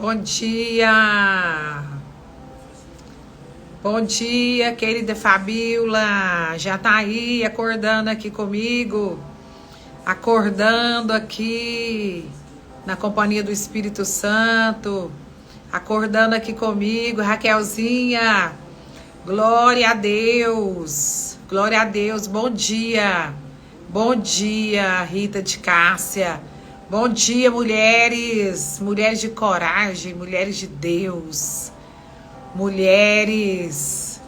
Bom dia! Bom dia, querida Fabiola! Já tá aí acordando aqui comigo? Acordando aqui na companhia do Espírito Santo, acordando aqui comigo, Raquelzinha. Glória a Deus! Glória a Deus! Bom dia! Bom dia, Rita de Cássia! Bom dia, mulheres! Mulheres de coragem, mulheres de Deus! Mulheres!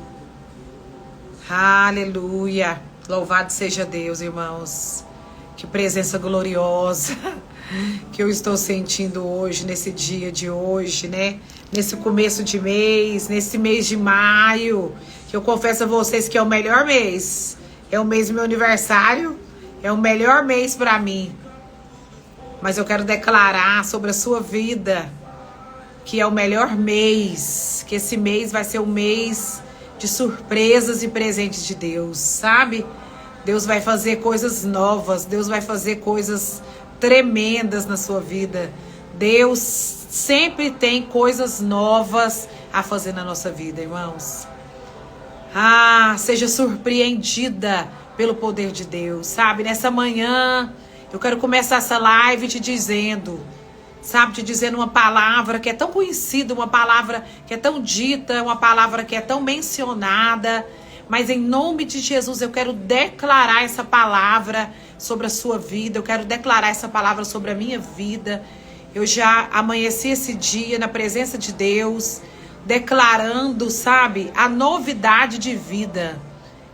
Aleluia! Louvado seja Deus, irmãos! Que presença gloriosa que eu estou sentindo hoje, nesse dia de hoje, né? Nesse começo de mês, nesse mês de maio, que eu confesso a vocês que é o melhor mês. É o mês do meu aniversário, é o melhor mês para mim. Mas eu quero declarar sobre a sua vida que é o melhor mês, que esse mês vai ser um mês de surpresas e presentes de Deus, sabe? Deus vai fazer coisas novas, Deus vai fazer coisas tremendas na sua vida. Deus sempre tem coisas novas a fazer na nossa vida, irmãos. Seja surpreendida pelo poder de Deus, sabe? Nessa manhã, eu quero começar essa live te dizendo, sabe? Te dizendo uma palavra que é tão conhecida, uma palavra que é tão dita, uma palavra que é tão mencionada. Mas em nome de Jesus eu quero declarar essa palavra sobre a sua vida. Eu quero declarar essa palavra sobre a minha vida. Eu já amanheci esse dia na presença de Deus, declarando, sabe, a novidade de vida.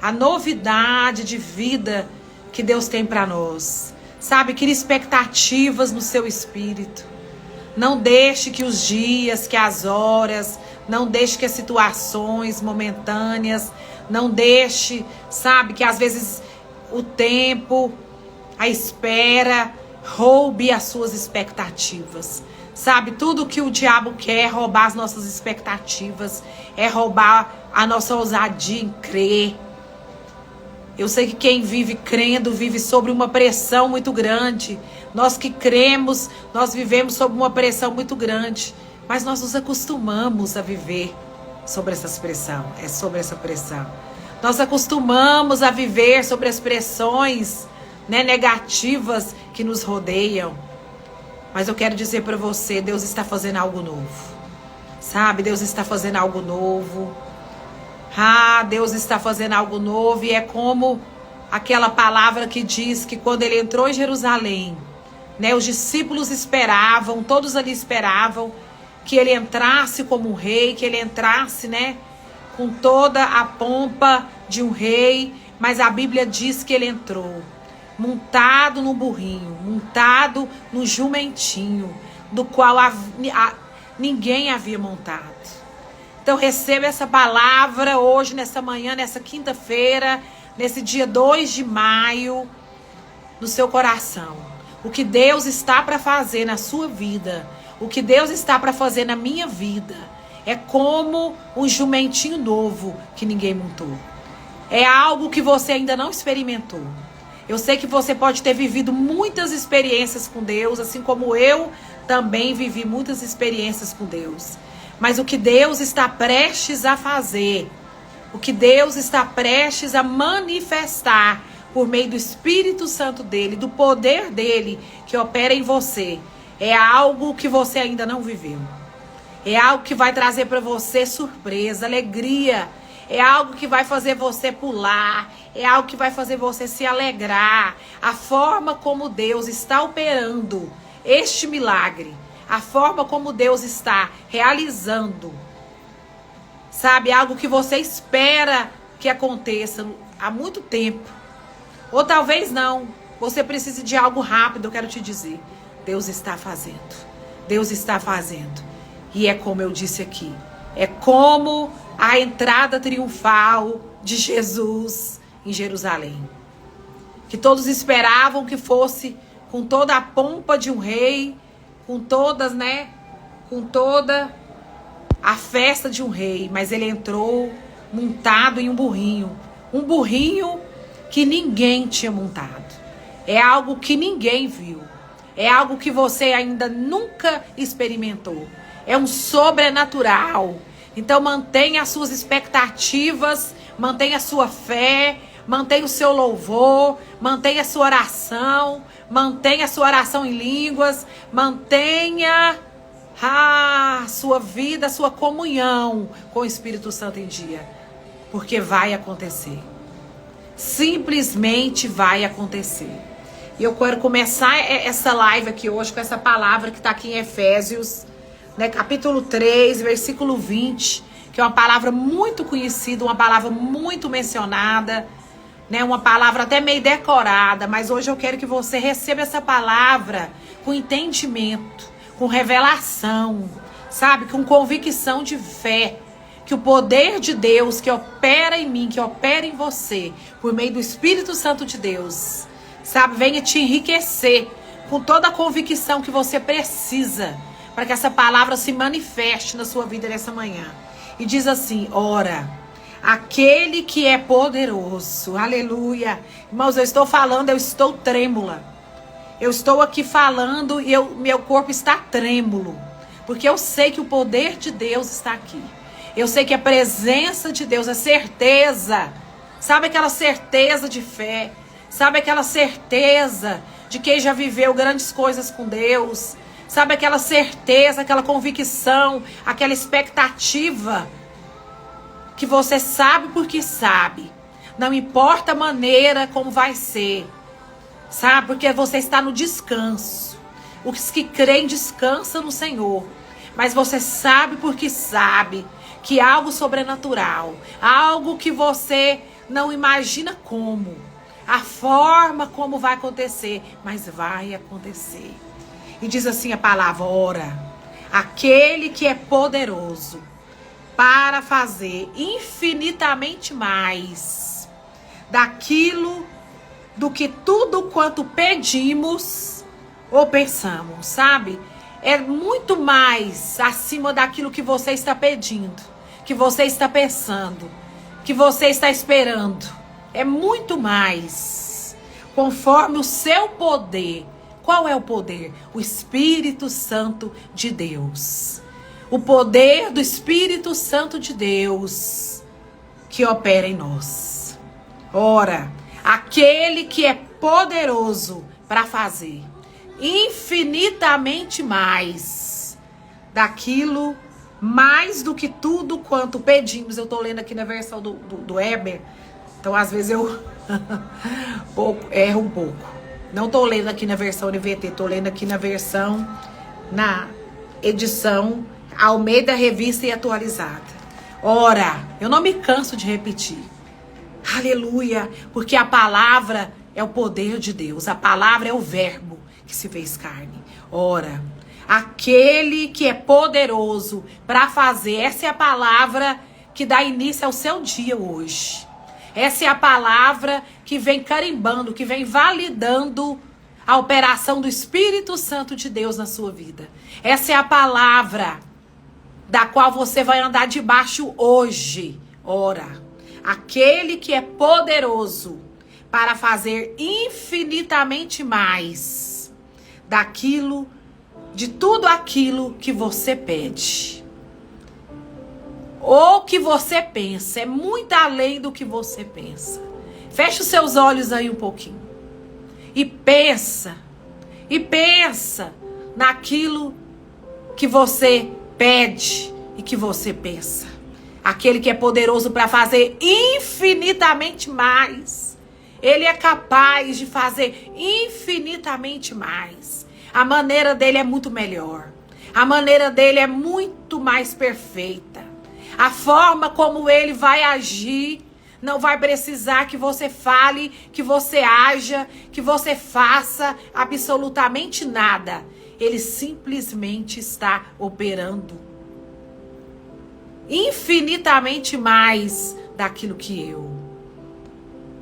A novidade de vida que Deus tem para nós. Sabe, crie expectativas no seu espírito. Não deixe que os dias, que as horas, não deixe que as situações momentâneas, não deixe, sabe, que às vezes o tempo, a espera, roube as suas expectativas. Sabe, tudo que o diabo quer é roubar as nossas expectativas, é roubar a nossa ousadia em crer. Eu sei que quem vive crendo vive sobre uma pressão muito grande. Nós que cremos, nós vivemos sob uma pressão muito grande. Mas nós nos acostumamos a viver sobre essa pressão. Sobre essa pressão. Nós acostumamos a viver sobre as pressões, né, negativas que nos rodeiam. Mas eu quero dizer para você, Deus está fazendo algo novo. Sabe, Deus está fazendo algo novo. Deus está fazendo algo novo. E é como aquela palavra que diz que quando ele entrou em Jerusalém, né, os discípulos esperavam, todos ali esperavam que ele entrasse como um rei, que ele entrasse, né, com toda a pompa de um rei. Mas a Bíblia diz que ele entrou montado num burrinho, montado num jumentinho, do qual ninguém havia montado. Então receba essa palavra hoje, nessa manhã, nessa quinta-feira, nesse dia 2 de maio, no seu coração. O que Deus está para fazer na sua vida, o que Deus está para fazer na minha vida, é como um jumentinho novo que ninguém montou. É algo que você ainda não experimentou. Eu sei que você pode ter vivido muitas experiências com Deus, assim como eu também vivi muitas experiências com Deus. Mas o que Deus está prestes a fazer, o que Deus está prestes a manifestar por meio do Espírito Santo dele, do poder dele que opera em você, é algo que você ainda não viveu. É algo que vai trazer para você surpresa, alegria. É algo que vai fazer você pular. É algo que vai fazer você se alegrar. A forma como Deus está operando este milagre, a forma como Deus está realizando, sabe, algo que você espera que aconteça há muito tempo. Ou talvez não, você precise de algo rápido. Eu quero te dizer, Deus está fazendo. Deus está fazendo. E é como eu disse aqui, é como a entrada triunfal de Jesus em Jerusalém. Que todos esperavam que fosse com toda a pompa de um rei, com todas, né, com toda a festa de um rei, mas ele entrou montado em um burrinho que ninguém tinha montado. É algo que ninguém viu. É algo que você ainda nunca experimentou. É um sobrenatural. Então mantenha as suas expectativas, mantenha a sua fé, mantenha o seu louvor, mantenha a sua oração, mantenha a sua oração em línguas, mantenha a sua vida, a sua comunhão com o Espírito Santo em dia. Porque vai acontecer. Simplesmente vai acontecer. E eu quero começar essa live aqui hoje com essa palavra que está aqui em Efésios, né, capítulo 3, versículo 20, que é uma palavra muito conhecida, uma palavra muito mencionada, né, uma palavra até meio decorada, mas hoje eu quero que você receba essa palavra com entendimento, com revelação, sabe, com convicção de fé, que o poder de Deus que opera em mim, que opera em você, por meio do Espírito Santo de Deus, sabe, venha te enriquecer com toda a convicção que você precisa, para que essa palavra se manifeste na sua vida nessa manhã. E diz assim: ora, aquele que é poderoso, aleluia. Irmãos, eu estou falando, eu estou trêmula. Eu estou aqui falando e meu corpo está trêmulo, porque eu sei que o poder de Deus está aqui. Eu sei que a presença de Deus, a certeza, sabe aquela certeza de fé, sabe aquela certeza de quem já viveu grandes coisas com Deus, sabe aquela certeza, aquela convicção, aquela expectativa que você sabe porque sabe. Não importa a maneira como vai ser, sabe? Porque você está no descanso. Os que creem descansam no Senhor. Mas você sabe porque sabe que algo sobrenatural, algo que você não imagina como, a forma como vai acontecer, mas vai acontecer. E diz assim a palavra: ora, aquele que é poderoso para fazer infinitamente mais daquilo do que tudo quanto pedimos ou pensamos, sabe? É muito mais acima daquilo que você está pedindo, que você está pensando, que você está esperando. É muito mais, conforme o seu poder. Qual é o poder? O Espírito Santo de Deus. O poder do Espírito Santo de Deus que opera em nós. Ora, aquele que é poderoso para fazer infinitamente mais daquilo, mais do que tudo quanto pedimos. Eu estou lendo aqui na versão do Heber, então às vezes eu erro um pouco. Não estou lendo aqui na versão NVT, estou lendo aqui na edição Almeida Revista e Atualizada. Ora, eu não me canso de repetir. Aleluia, porque a palavra é o poder de Deus, a palavra é o verbo que se fez carne. Ora, aquele que é poderoso para fazer, essa é a palavra que dá início ao seu dia hoje. Essa é a palavra que vem carimbando, que vem validando a operação do Espírito Santo de Deus na sua vida. Essa é a palavra da qual você vai andar debaixo hoje. Ora, aquele que é poderoso para fazer infinitamente mais daquilo, de tudo aquilo que você pede ou que você pensa. É muito além do que você pensa. Feche os seus olhos aí um pouquinho e pensa naquilo que você pede e que você pensa. Aquele que é poderoso para fazer infinitamente mais. Ele é capaz de fazer infinitamente mais. A maneira dele é muito melhor. A maneira dele é muito mais perfeita. A forma como ele vai agir não vai precisar que você fale, que você haja, que você faça absolutamente nada. Ele simplesmente está operando infinitamente mais daquilo que eu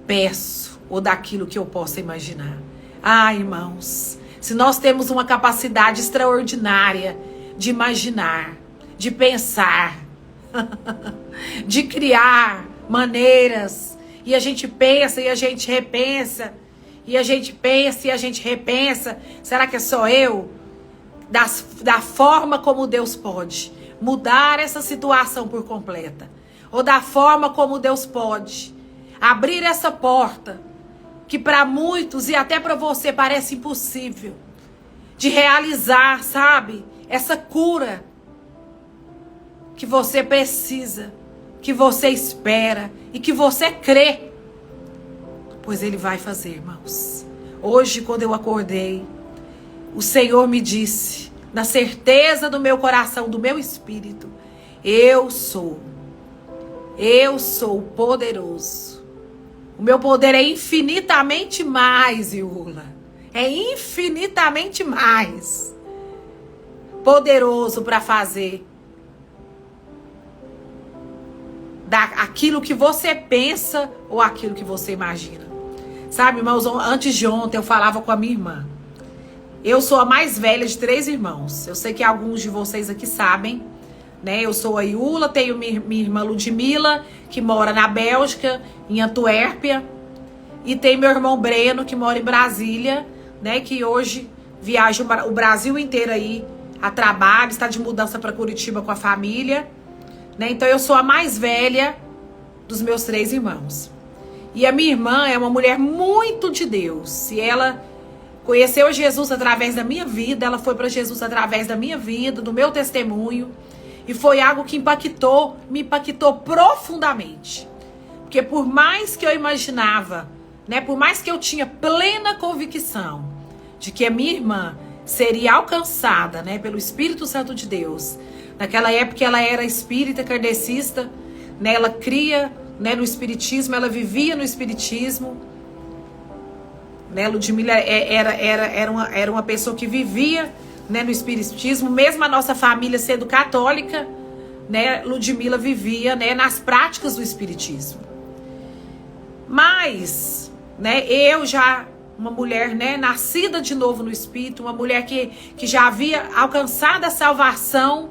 peço ou daquilo que eu possa imaginar. Ah, irmãos, se nós temos uma capacidade extraordinária de imaginar, de pensar, de criar maneiras, e a gente pensa e a gente repensa, e a gente pensa e a gente repensa, será que é só eu? da forma como Deus pode mudar essa situação por completa, ou da forma como Deus pode abrir essa porta que para muitos e até para você parece impossível de realizar, sabe? Essa cura que você precisa, que você espera e que você crê. Pois Ele vai fazer, irmãos. Hoje, quando eu acordei, o Senhor me disse, na certeza do meu coração, do meu espírito, eu sou poderoso. O meu poder é infinitamente mais, Iula. É infinitamente mais poderoso para fazer aquilo que você pensa ou aquilo que você imagina. Sabe, irmãos, antes de ontem eu falava com a minha irmã. Eu sou a mais velha de 3 irmãos. Eu sei que alguns de vocês aqui sabem, né? Eu sou a Iula, tenho minha irmã Ludmila, que mora na Bélgica, em Antuérpia. E tem meu irmão Breno, que mora em Brasília, né? Que hoje viaja o Brasil inteiro aí a trabalho, está de mudança para Curitiba com a família, né? Então eu sou a mais velha dos meus 3 irmãos. E a minha irmã é uma mulher muito de Deus. E ela conheceu Jesus através da minha vida, ela foi para Jesus através da minha vida, do meu testemunho. E foi algo que me impactou profundamente. Porque por mais que eu imaginava, né, por mais que eu tinha plena convicção de que a minha irmã seria alcançada, né, pelo Espírito Santo de Deus. Naquela época ela era espírita, kardecista, né, ela cria, né, no espiritismo, ela vivia no espiritismo. Né, Ludmila era uma pessoa que vivia, né, no espiritismo, mesmo a nossa família sendo católica, né, Ludmila vivia, né, nas práticas do espiritismo. Mas, né, eu já, uma mulher, né, nascida de novo no Espírito, uma mulher que já havia alcançado a salvação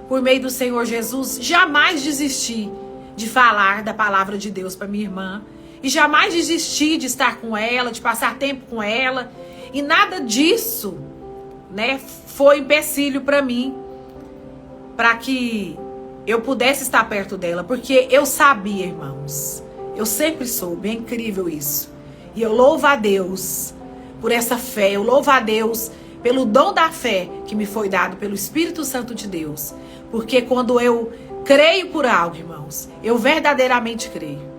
por meio do Senhor Jesus, jamais desisti de falar da palavra de Deus para minha irmã. E jamais desisti de estar com ela, de passar tempo com ela. E nada disso, né, foi empecilho para mim, para que eu pudesse estar perto dela. Porque eu sabia, irmãos, eu sempre soube, é incrível isso. E eu louvo a Deus por essa fé, eu louvo a Deus pelo dom da fé que me foi dado pelo Espírito Santo de Deus. Porque quando eu creio por algo, irmãos, eu verdadeiramente creio.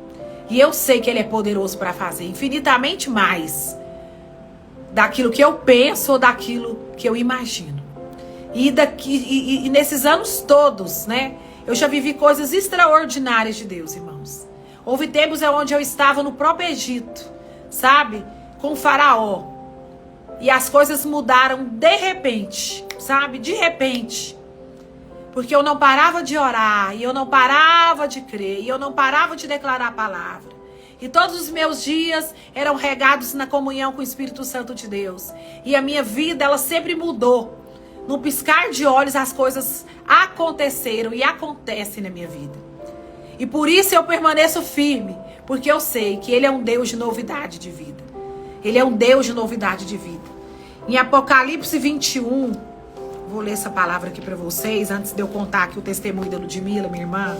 E eu sei que Ele é poderoso para fazer infinitamente mais daquilo que eu penso ou daquilo que eu imagino. E nesses anos todos, né, eu já vivi coisas extraordinárias de Deus, irmãos. Houve tempos onde eu estava no próprio Egito, sabe, com o faraó. E as coisas mudaram de repente, sabe, de repente. Porque eu não parava de orar, e eu não parava de crer, e eu não parava de declarar a palavra. E todos os meus dias eram regados na comunhão com o Espírito Santo de Deus. E a minha vida, ela sempre mudou. No piscar de olhos, as coisas aconteceram e acontecem na minha vida. E por isso eu permaneço firme, porque eu sei que Ele é um Deus de novidade de vida. Ele é um Deus de novidade de vida. Em Apocalipse 21... Vou ler essa palavra aqui para vocês, antes de eu contar aqui o testemunho da Ludmila, minha irmã.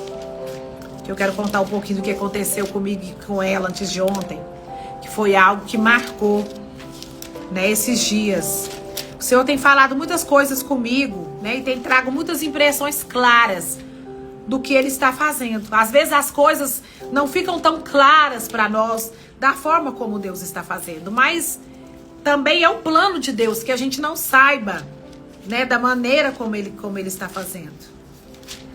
Que eu quero contar um pouquinho do que aconteceu comigo e com ela antes de ontem. Que foi algo que marcou, né, esses dias. O Senhor tem falado muitas coisas comigo, né, e tem trago muitas impressões claras do que Ele está fazendo. Às vezes as coisas não ficam tão claras para nós da forma como Deus está fazendo. Mas também é um plano de Deus que a gente não saiba, né, da maneira como ele está fazendo.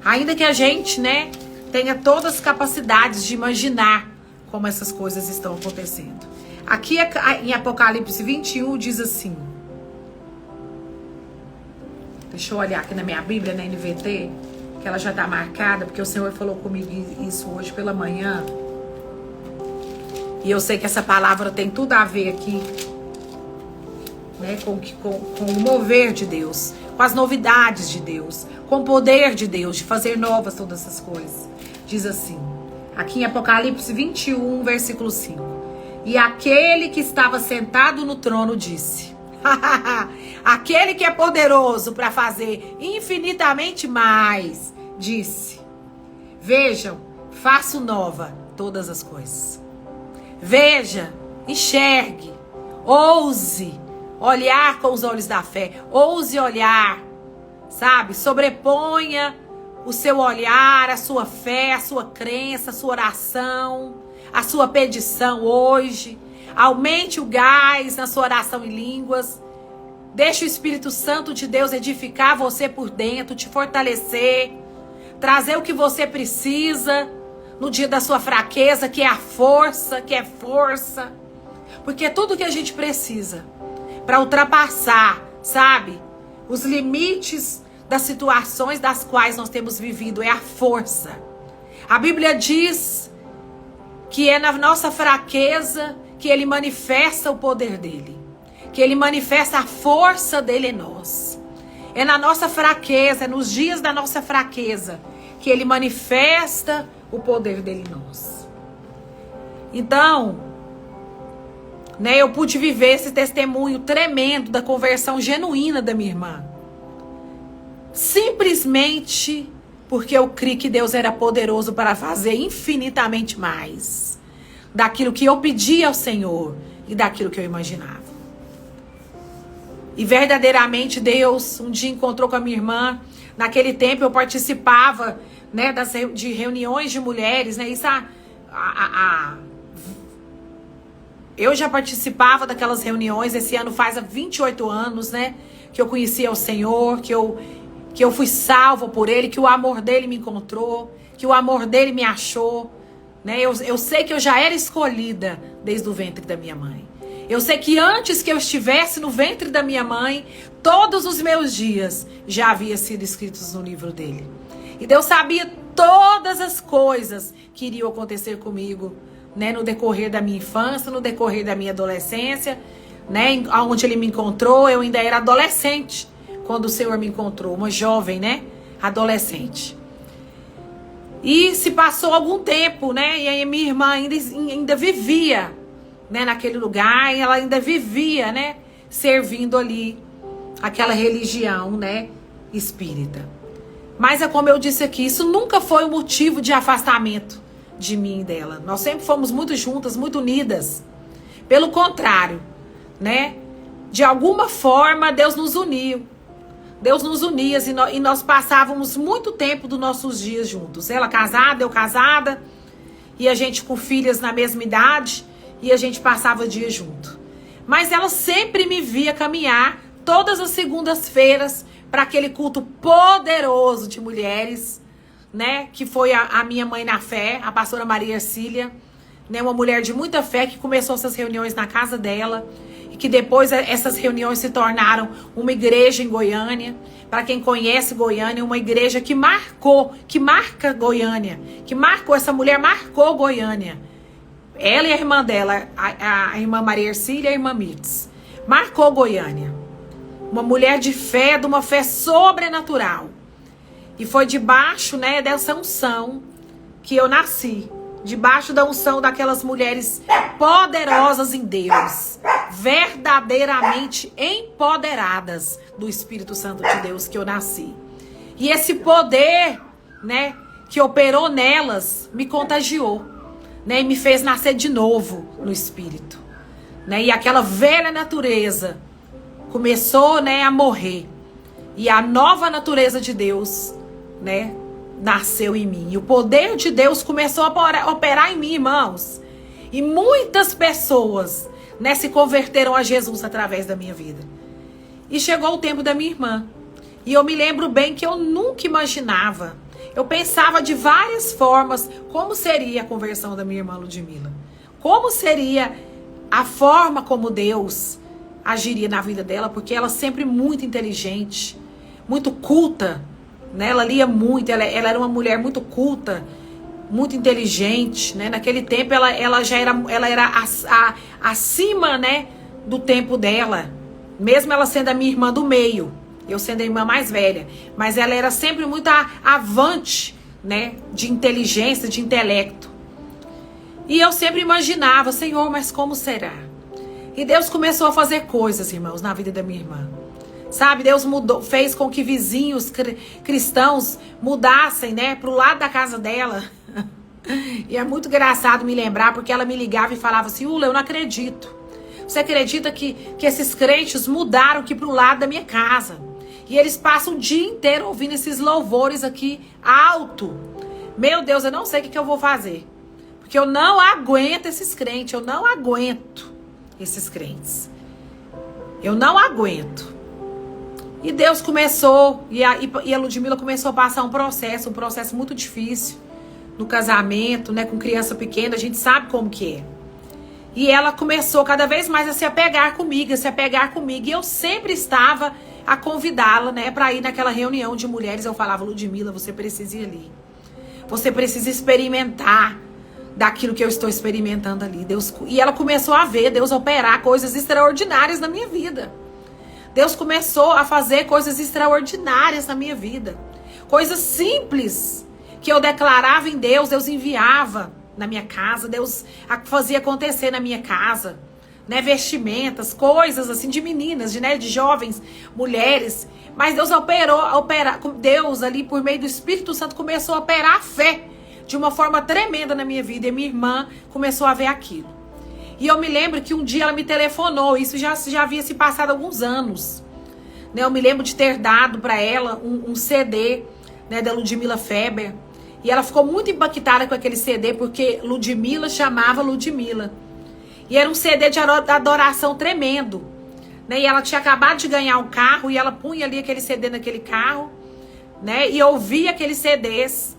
Ainda que a gente, né, tenha todas as capacidades de imaginar como essas coisas estão acontecendo. Aqui em Apocalipse 21 diz assim. Deixa eu olhar aqui na minha Bíblia, na NVT, que ela já está marcada, porque o Senhor falou comigo isso hoje pela manhã. E eu sei que essa palavra tem tudo a ver aqui, né, com o mover de Deus, com as novidades de Deus, com o poder de Deus, de fazer novas todas essas coisas. Diz assim, aqui em Apocalipse 21, versículo 5. E aquele que estava sentado no trono disse... Aquele que é poderoso para fazer infinitamente mais, disse: vejam, faço nova todas as coisas. Veja, enxergue, ouse olhar com os olhos da fé, ouse olhar, sabe? Sobreponha o seu olhar, a sua fé, a sua crença, a sua oração, a sua petição hoje. Aumente o gás na sua oração em línguas. Deixe o Espírito Santo de Deus edificar você por dentro, te fortalecer, trazer o que você precisa no dia da sua fraqueza, que é a força, que é força. Porque tudo que a gente precisa para ultrapassar, sabe, os limites das situações das quais nós temos vivido é a força. A Bíblia diz que é na nossa fraqueza que Ele manifesta o poder dEle, que Ele manifesta a força dEle em nós. É na nossa fraqueza, é nos dias da nossa fraqueza que Ele manifesta o poder dEle em nós. Então, né, eu pude viver esse testemunho tremendo da conversão genuína da minha irmã. Simplesmente porque eu criei que Deus era poderoso para fazer infinitamente mais daquilo que eu pedia ao Senhor e daquilo que eu imaginava. E verdadeiramente Deus um dia encontrou com a minha irmã. Naquele tempo eu participava, né, de reuniões de mulheres, né? Isso eu já participava daquelas reuniões. Esse ano faz 28 anos, né, que eu conheci ao Senhor, que eu fui salva por Ele, que o amor dEle me encontrou, que o amor dEle me achou, né? Eu sei que eu já era escolhida desde o ventre da minha mãe. Eu sei que antes que eu estivesse no ventre da minha mãe, todos os meus dias já haviam sido escritos no livro dEle. E Deus sabia todas as coisas que iriam acontecer comigo, né, no decorrer da minha infância, no decorrer da minha adolescência, né, onde Ele me encontrou. Eu ainda era adolescente quando o Senhor me encontrou, uma jovem, né, adolescente. E se passou algum tempo, né, e aí minha irmã ainda vivia, né, naquele lugar, e ela ainda vivia, né, servindo ali aquela religião, né, espírita. Mas é como eu disse aqui, isso nunca foi um motivo de afastamento de mim e dela. Nós sempre fomos muito juntas, muito unidas. Pelo contrário, né, de alguma forma Deus nos uniu. Deus nos unia e nós passávamos muito tempo dos nossos dias juntos. Ela casada, eu casada, e a gente com filhas na mesma idade, e a gente passava dias junto. Mas ela sempre me via caminhar todas as segundas-feiras para aquele culto poderoso de mulheres, né, que foi a minha mãe na fé, a pastora Maria Ercília, né, uma mulher de muita fé que começou essas reuniões na casa dela, e que depois essas reuniões se tornaram uma igreja em Goiânia. Para quem conhece Goiânia, uma igreja que marca Goiânia, essa mulher marcou Goiânia. Ela e a irmã dela, a irmã Maria Ercília e a irmã Mitz, marcou Goiânia. Uma mulher de fé, de uma fé sobrenatural. E foi debaixo, né, dessa unção que eu nasci. Debaixo da unção daquelas mulheres poderosas em Deus. Verdadeiramente empoderadas do Espírito Santo de Deus que eu nasci. E esse poder, né, que operou nelas, me contagiou, né, e me fez nascer de novo no Espírito. Né, e aquela velha natureza começou, né, a morrer. E a nova natureza de Deus, né, nasceu em mim. E o poder de Deus começou a operar em mim, irmãos. E muitas pessoas, né, se converteram a Jesus através da minha vida. E chegou o tempo da minha irmã. E eu me lembro bem que eu nunca imaginava. Eu pensava de várias formas como seria a conversão da minha irmã Ludmila. Como seria a forma como Deus agiria na vida dela, porque ela sempre muito inteligente, muito culta, né? Ela lia muito, ela era uma mulher muito culta, muito inteligente, né? Naquele tempo ela era acima, né, do tempo dela, mesmo ela sendo a minha irmã do meio, eu sendo a irmã mais velha, mas ela era sempre muito avante, né, de inteligência, de intelecto. E eu sempre imaginava, Senhor, mas como será? E Deus começou a fazer coisas, irmãos, na vida da minha irmã. Sabe, Deus fez com que vizinhos cristãos mudassem, né, pro lado da casa dela. E é muito engraçado me lembrar, porque ela me ligava e falava assim: Ula, eu não acredito. Você acredita que esses crentes mudaram aqui pro lado da minha casa? E eles passam o dia inteiro ouvindo esses louvores aqui alto. Meu Deus, eu não sei o que eu vou fazer. Porque eu não aguento esses crentes. Eu não aguento esses crentes. Eu não aguento. E Deus começou, e a Ludmila começou a passar um processo muito difícil no casamento, né, com criança pequena, a gente sabe como que é. E ela começou cada vez mais a se apegar comigo, e eu sempre estava a convidá-la, né, para ir naquela reunião de mulheres. Eu falava: Ludmila, você precisa ir ali. Você precisa experimentar daquilo que eu estou experimentando ali. E ela começou a ver Deus operar coisas extraordinárias na minha vida. Deus começou a fazer coisas extraordinárias na minha vida. Coisas simples que eu declarava em Deus, Deus enviava na minha casa, Deus fazia acontecer na minha casa, né? Vestimentas, coisas assim de meninas, de jovens, mulheres. Mas Deus Deus ali por meio do Espírito Santo começou a operar a fé de uma forma tremenda na minha vida, e minha irmã começou a ver aquilo. E eu me lembro que um dia ela me telefonou, isso já havia se passado alguns anos, né? Eu me lembro de ter dado para ela um CD, né, da Ludmila Feber. E ela ficou muito impactada com aquele CD, porque Ludmila chamava Ludmila. E era um CD de adoração tremendo, né? E ela tinha acabado de ganhar um carro, e ela punha ali aquele CD naquele carro, né? E ouvia aqueles CDs.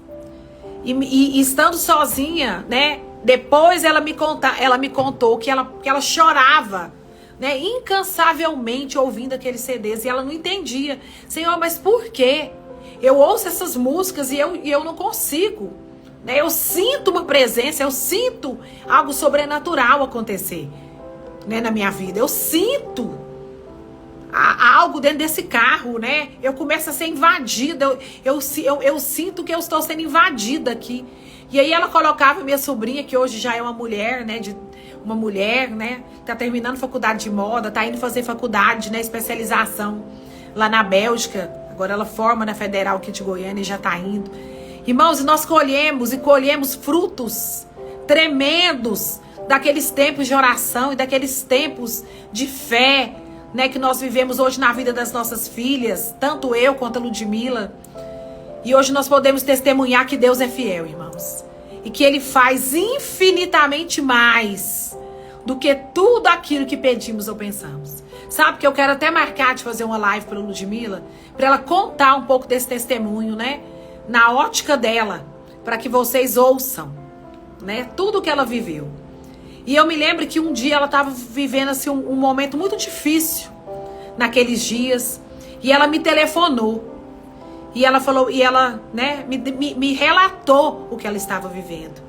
E estando sozinha, né? Depois ela me contou que ela chorava, né, incansavelmente ouvindo aqueles CDs. E ela não entendia. Senhor, mas por quê? Eu ouço essas músicas e eu não consigo, né? Eu sinto uma presença, eu sinto algo sobrenatural acontecer, né, na minha vida. Eu sinto algo dentro desse carro, né? Eu começo a ser invadida. Eu sinto que eu estou sendo invadida aqui. E aí ela colocava minha sobrinha, que hoje já é uma mulher, né? Uma mulher, né? Tá terminando faculdade de moda, tá indo fazer faculdade, né? Especialização lá na Bélgica. Agora ela forma na Federal aqui de Goiânia e já tá indo. Irmãos, e nós colhemos frutos tremendos daqueles tempos de oração e daqueles tempos de fé, né? Que nós vivemos hoje na vida das nossas filhas, tanto eu quanto a Ludmila. E hoje nós podemos testemunhar que Deus é fiel, irmãos. E que Ele faz infinitamente mais do que tudo aquilo que pedimos ou pensamos. Sabe que eu quero até marcar de fazer uma live para a Ludmila, para ela contar um pouco desse testemunho, né? Na ótica dela, para que vocês ouçam, né? Tudo que ela viveu. E eu me lembro que um dia ela estava vivendo assim, um momento muito difícil naqueles dias. E ela me telefonou. E ela falou, né, me relatou o que ela estava vivendo.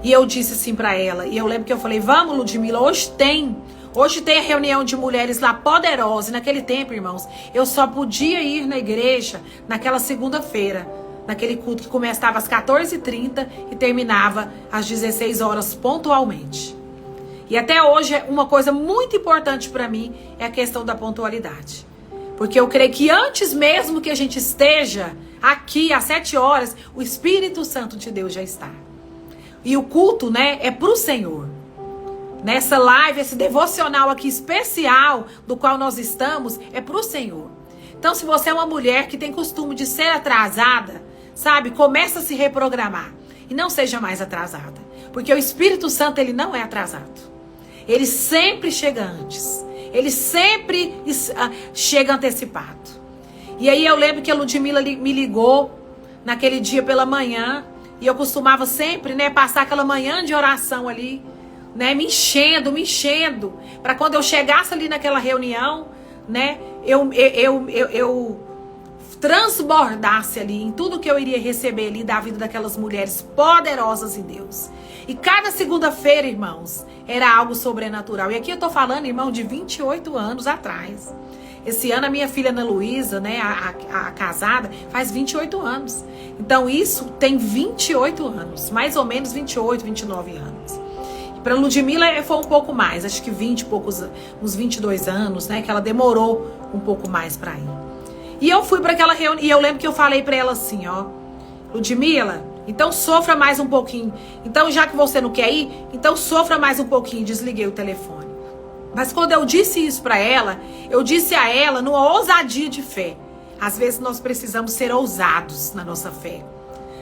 E eu disse assim pra ela, e eu lembro que eu falei: vamos, Ludmila, hoje tem a reunião de mulheres lá poderosa. E naquele tempo, irmãos, eu só podia ir na igreja naquela segunda-feira, naquele culto que começava às 14h30 e terminava às 16 horas pontualmente. E até hoje, uma coisa muito importante pra mim é a questão da pontualidade. Porque eu creio que antes mesmo que a gente esteja aqui às 7 horas, o Espírito Santo de Deus já está. E o culto, né, é pro Senhor. Nessa live, esse devocional aqui especial do qual nós estamos, é pro Senhor. Então, se você é uma mulher que tem costume de ser atrasada, sabe, começa a se reprogramar. E não seja mais atrasada. Porque o Espírito Santo, ele não é atrasado. Ele sempre chega antes. Ele sempre chega antecipado. E aí eu lembro que a Ludmila me ligou naquele dia pela manhã. E eu costumava sempre, né, passar aquela manhã de oração ali, né, me enchendo. Para quando eu chegasse ali naquela reunião, né, eu transbordasse ali em tudo que eu iria receber ali da vida daquelas mulheres poderosas em Deus. E cada segunda-feira, irmãos, era algo sobrenatural. E aqui eu tô falando, irmão, de 28 anos atrás. Esse ano a minha filha Ana Luísa, né, a casada, faz 28 anos. Então isso tem 28 anos, mais ou menos 28, 29 anos. Para Ludmila foi um pouco mais, acho que 20 e poucos, uns 22 anos, né? Que ela demorou um pouco mais para ir. E eu fui para aquela reunião, e eu lembro que eu falei para ela assim, ó, Ludmila, então sofra mais um pouquinho. Então, já que você não quer ir, então sofra mais um pouquinho. Desliguei o telefone. Mas quando eu disse isso para ela, eu disse a ela numa ousadia de fé. Às vezes nós precisamos ser ousados na nossa fé.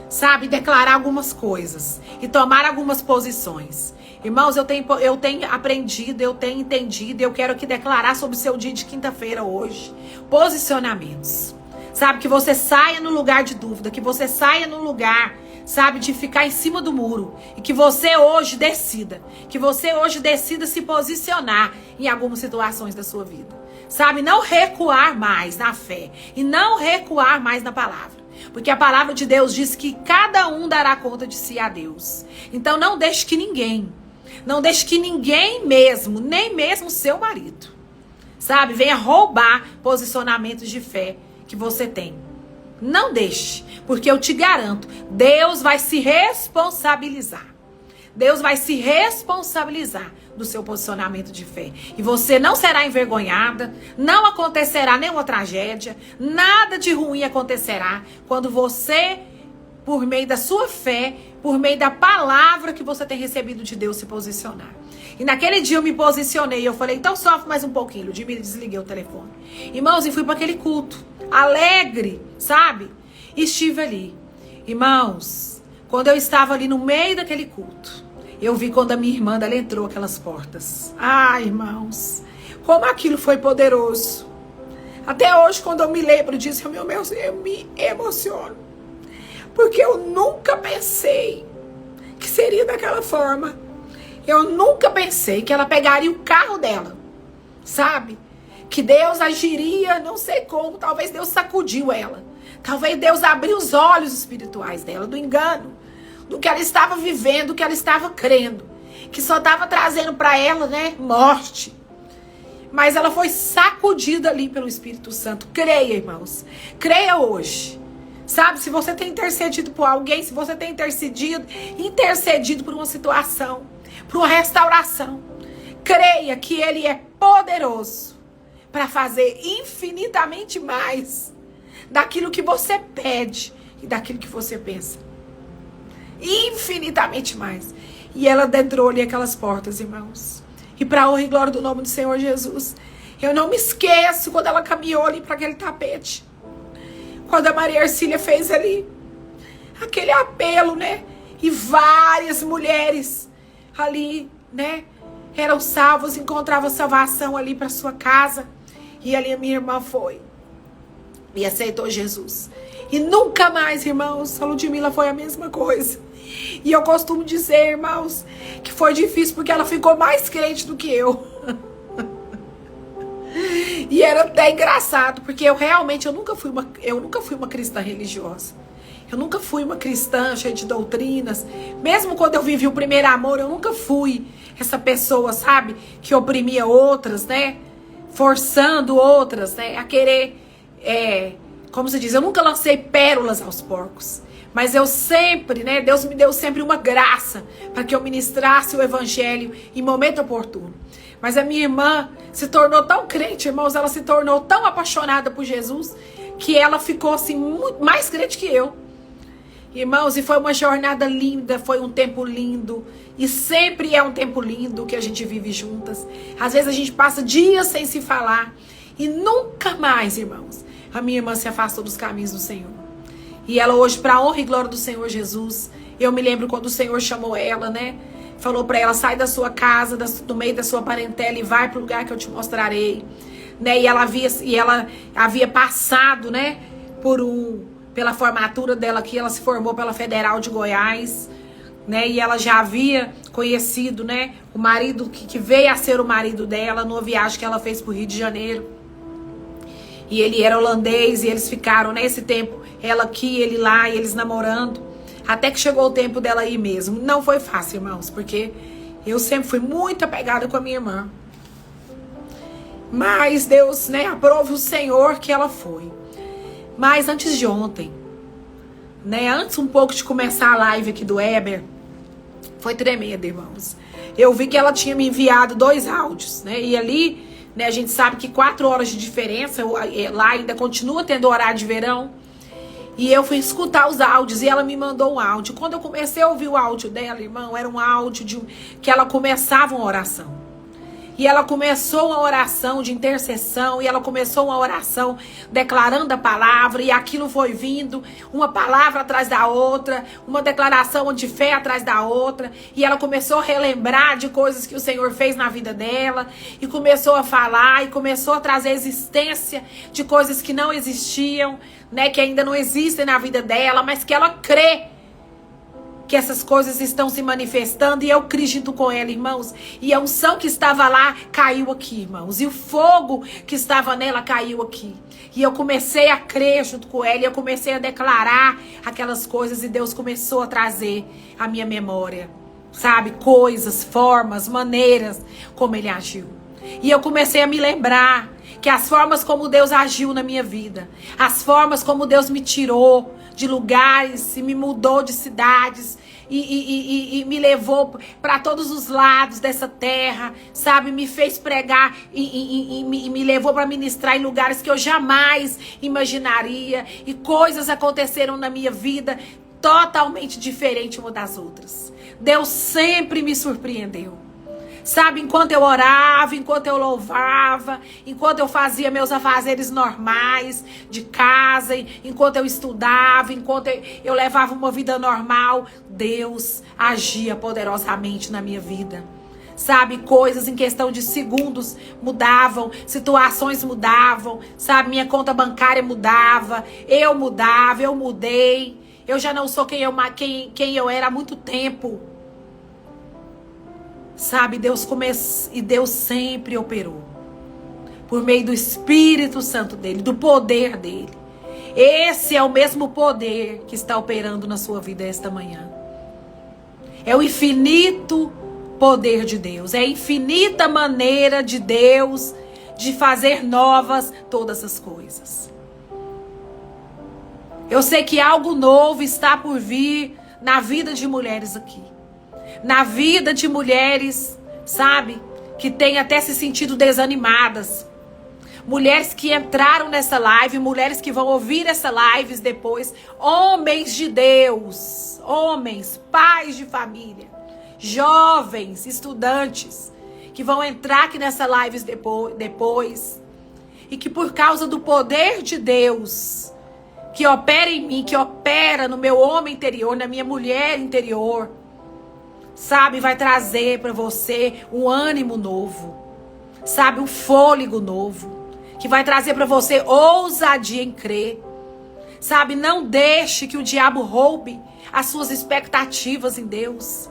Sabe, declarar algumas coisas e tomar algumas posições. Irmãos, eu tenho aprendido, eu tenho entendido, eu quero aqui declarar sobre o seu dia de quinta-feira hoje. Posicionamentos. Sabe, que você saia no lugar de dúvida, que você saia no lugar, sabe, de ficar em cima do muro. E que você hoje decida, se posicionar em algumas situações da sua vida. Sabe, não recuar mais na fé e não recuar mais na palavra. Porque a palavra de Deus diz que cada um dará conta de si a Deus. Então não deixe que ninguém mesmo, nem mesmo seu marido, sabe, venha roubar posicionamentos de fé que você tem. Não deixe, porque eu te garanto, Deus vai se responsabilizar. Deus vai se responsabilizar do seu posicionamento de fé. E você não será envergonhada, não acontecerá nenhuma tragédia, nada de ruim acontecerá quando você, por meio da sua fé, por meio da palavra que você tem recebido de Deus, se posicionar. E naquele dia eu me posicionei, eu falei, então sofre mais um pouquinho. Ludmila, desliguei o telefone. Irmãos, e fui para aquele culto, alegre, sabe? E estive ali. Irmãos, quando eu estava ali no meio daquele culto, eu vi quando a minha irmã, ela entrou aquelas portas. Ai, irmãos, como aquilo foi poderoso. Até hoje, quando eu me lembro disso, eu me emociono. Porque eu nunca pensei que seria daquela forma. Eu nunca pensei que ela pegaria o carro dela, sabe? Que Deus agiria, não sei como, talvez Deus sacudiu ela. Talvez Deus abriu os olhos espirituais dela, do engano, do que ela estava vivendo, do que ela estava crendo. Que só estava trazendo para ela, né, morte. Mas ela foi sacudida ali pelo Espírito Santo. Creia, irmãos. Creia hoje. Sabe, se você tem intercedido por alguém, se você tem intercedido por uma situação, por uma restauração, creia que Ele é poderoso para fazer infinitamente mais daquilo que você pede e daquilo que você pensa. Infinitamente mais. E ela adentrou ali aquelas portas, irmãos. E para a honra e glória do nome do Senhor Jesus, eu não me esqueço quando ela caminhou ali para aquele tapete. Quando a Maria Ercília fez ali aquele apelo, né? E várias mulheres ali, né? Eram salvas, encontravam salvação ali para sua casa. E ali a minha irmã foi e aceitou Jesus. E nunca mais, irmãos, a Ludmila foi a mesma coisa. E eu costumo dizer, irmãos, que foi difícil porque ela ficou mais crente do que eu. E era até engraçado, porque eu nunca fui uma cristã religiosa. Eu nunca fui uma cristã cheia de doutrinas. Mesmo quando eu vivi o primeiro amor, eu nunca fui essa pessoa, sabe, que oprimia outras, né? Forçando outras, né, a querer, como se diz, eu nunca lancei pérolas aos porcos. Mas eu sempre, né, Deus me deu sempre uma graça para que eu ministrasse o evangelho em momento oportuno. Mas a minha irmã se tornou tão crente, irmãos, ela se tornou tão apaixonada por Jesus, que ela ficou assim, muito mais crente que eu. Irmãos, e foi uma jornada linda, foi um tempo lindo. E sempre é um tempo lindo que a gente vive juntas. Às vezes a gente passa dias sem se falar. E nunca mais, irmãos, a minha irmã se afastou dos caminhos do Senhor. E ela hoje, para a honra e glória do Senhor Jesus, eu me lembro quando o Senhor chamou ela, né? Falou para ela, sai da sua casa, do meio da sua parentela e vai para o lugar que eu te mostrarei. Né? E ela havia passado, né, pela formatura dela aqui, ela se formou pela Federal de Goiás, né? E ela já havia conhecido, né, o marido que veio a ser o marido dela numa viagem que ela fez para o Rio de Janeiro. E ele era holandês e eles ficaram nesse tempo, ela aqui, ele lá, e eles namorando. Até que chegou o tempo dela ir mesmo. Não foi fácil, irmãos, porque eu sempre fui muito apegada com a minha irmã. Mas Deus, né, aprove o Senhor que ela foi. Mas antes de ontem, né, antes um pouco de começar a live aqui do Eber, foi tremendo, irmãos. eu vi que ela tinha me enviado 2 áudios, né? E ali, né, a gente sabe que 4 horas de diferença, lá ainda continua tendo horário de verão. E eu fui escutar os áudios e ela me mandou um áudio. Quando eu comecei a ouvir o áudio dela, irmão, era um áudio que ela começava uma oração. E ela começou uma oração de intercessão, e ela começou uma oração declarando a palavra, e aquilo foi vindo, uma palavra atrás da outra, uma declaração de fé atrás da outra, e ela começou a relembrar de coisas que o Senhor fez na vida dela, e começou a falar, e começou a trazer existência de coisas que não existiam, né, que ainda não existem na vida dela, mas que ela crê que essas coisas estão se manifestando, e eu criei junto com ela, irmãos, e a unção que estava lá caiu aqui, irmãos, e o fogo que estava nela caiu aqui, e eu comecei a crer junto com ela, e eu comecei a declarar aquelas coisas, e Deus começou a trazer a minha memória, sabe, coisas, formas, maneiras como Ele agiu, e eu comecei a me lembrar que as formas como Deus agiu na minha vida, as formas como Deus me tirou de lugares e me mudou de cidades e me levou para todos os lados dessa terra, sabe, me fez pregar e me levou para ministrar em lugares que eu jamais imaginaria, e coisas aconteceram na minha vida totalmente diferentes uma das outras. Deus sempre me surpreendeu. Sabe, enquanto eu orava, enquanto eu louvava, enquanto eu fazia meus afazeres normais de casa, enquanto eu estudava, enquanto eu levava uma vida normal, Deus agia poderosamente na minha vida. Sabe, coisas em questão de segundos mudavam, situações mudavam, sabe, minha conta bancária mudava, eu mudei, eu já não sou quem eu era há muito tempo. Sabe, Deus sempre operou por meio do Espírito Santo dele, do poder dele. Esse é o mesmo poder que está operando na sua vida esta manhã. É o infinito poder de Deus, é a infinita maneira de Deus de fazer novas todas as coisas. Eu sei que algo novo está por vir na vida de mulheres aqui. Na vida de mulheres, sabe, que têm até se sentido desanimadas. Mulheres que entraram nessa live, mulheres que vão ouvir essa live depois. Homens de Deus, homens, pais de família, jovens, estudantes, que vão entrar aqui nessa live depois. E que por causa do poder de Deus, que opera em mim, que opera no meu homem interior, na minha mulher interior, sabe, vai trazer para você um ânimo novo, sabe, um fôlego novo, que vai trazer para você ousadia em crer, sabe, não deixe que o diabo roube as suas expectativas em Deus,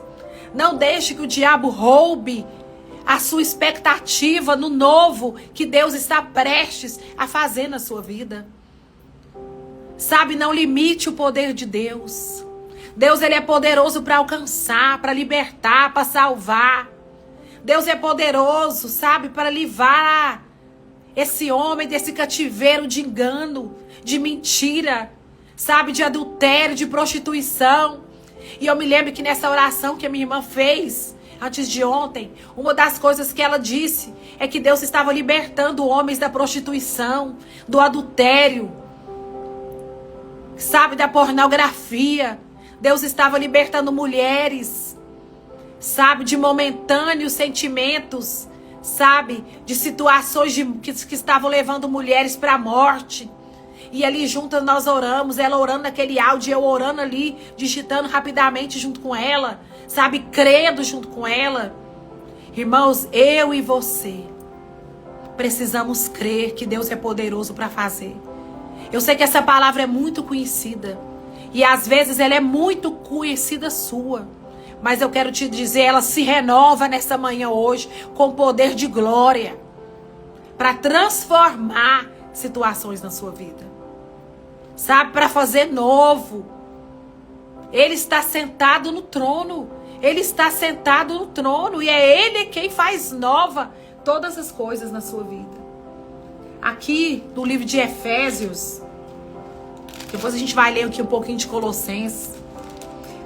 não deixe que o diabo roube a sua expectativa no novo que Deus está prestes a fazer na sua vida, sabe, não limite o poder de Deus. Deus, ele é poderoso para alcançar, para libertar, para salvar. Deus é poderoso, sabe, para livrar esse homem desse cativeiro de engano, de mentira, sabe, de adultério, de prostituição. E eu me lembro que nessa oração que a minha irmã fez antes de ontem, uma das coisas que ela disse é que Deus estava libertando homens da prostituição, do adultério, sabe, da pornografia. Deus estava libertando mulheres, sabe, de momentâneos sentimentos, sabe, de situações que estavam levando mulheres para a morte. E ali juntas nós oramos, ela orando naquele áudio, eu orando ali, digitando rapidamente junto com ela, sabe, crendo junto com ela. Irmãos, eu e você precisamos crer que Deus é poderoso para fazer. Eu sei que essa palavra é muito conhecida. E às vezes ela é muito conhecida sua. Mas eu quero te dizer, ela se renova nessa manhã hoje com poder de glória. Para transformar situações na sua vida. Sabe, para fazer novo. Ele está sentado no trono. Ele está sentado no trono. E é Ele quem faz nova todas as coisas na sua vida. Aqui no livro de Efésios... Depois a gente vai ler aqui um pouquinho de Colossenses.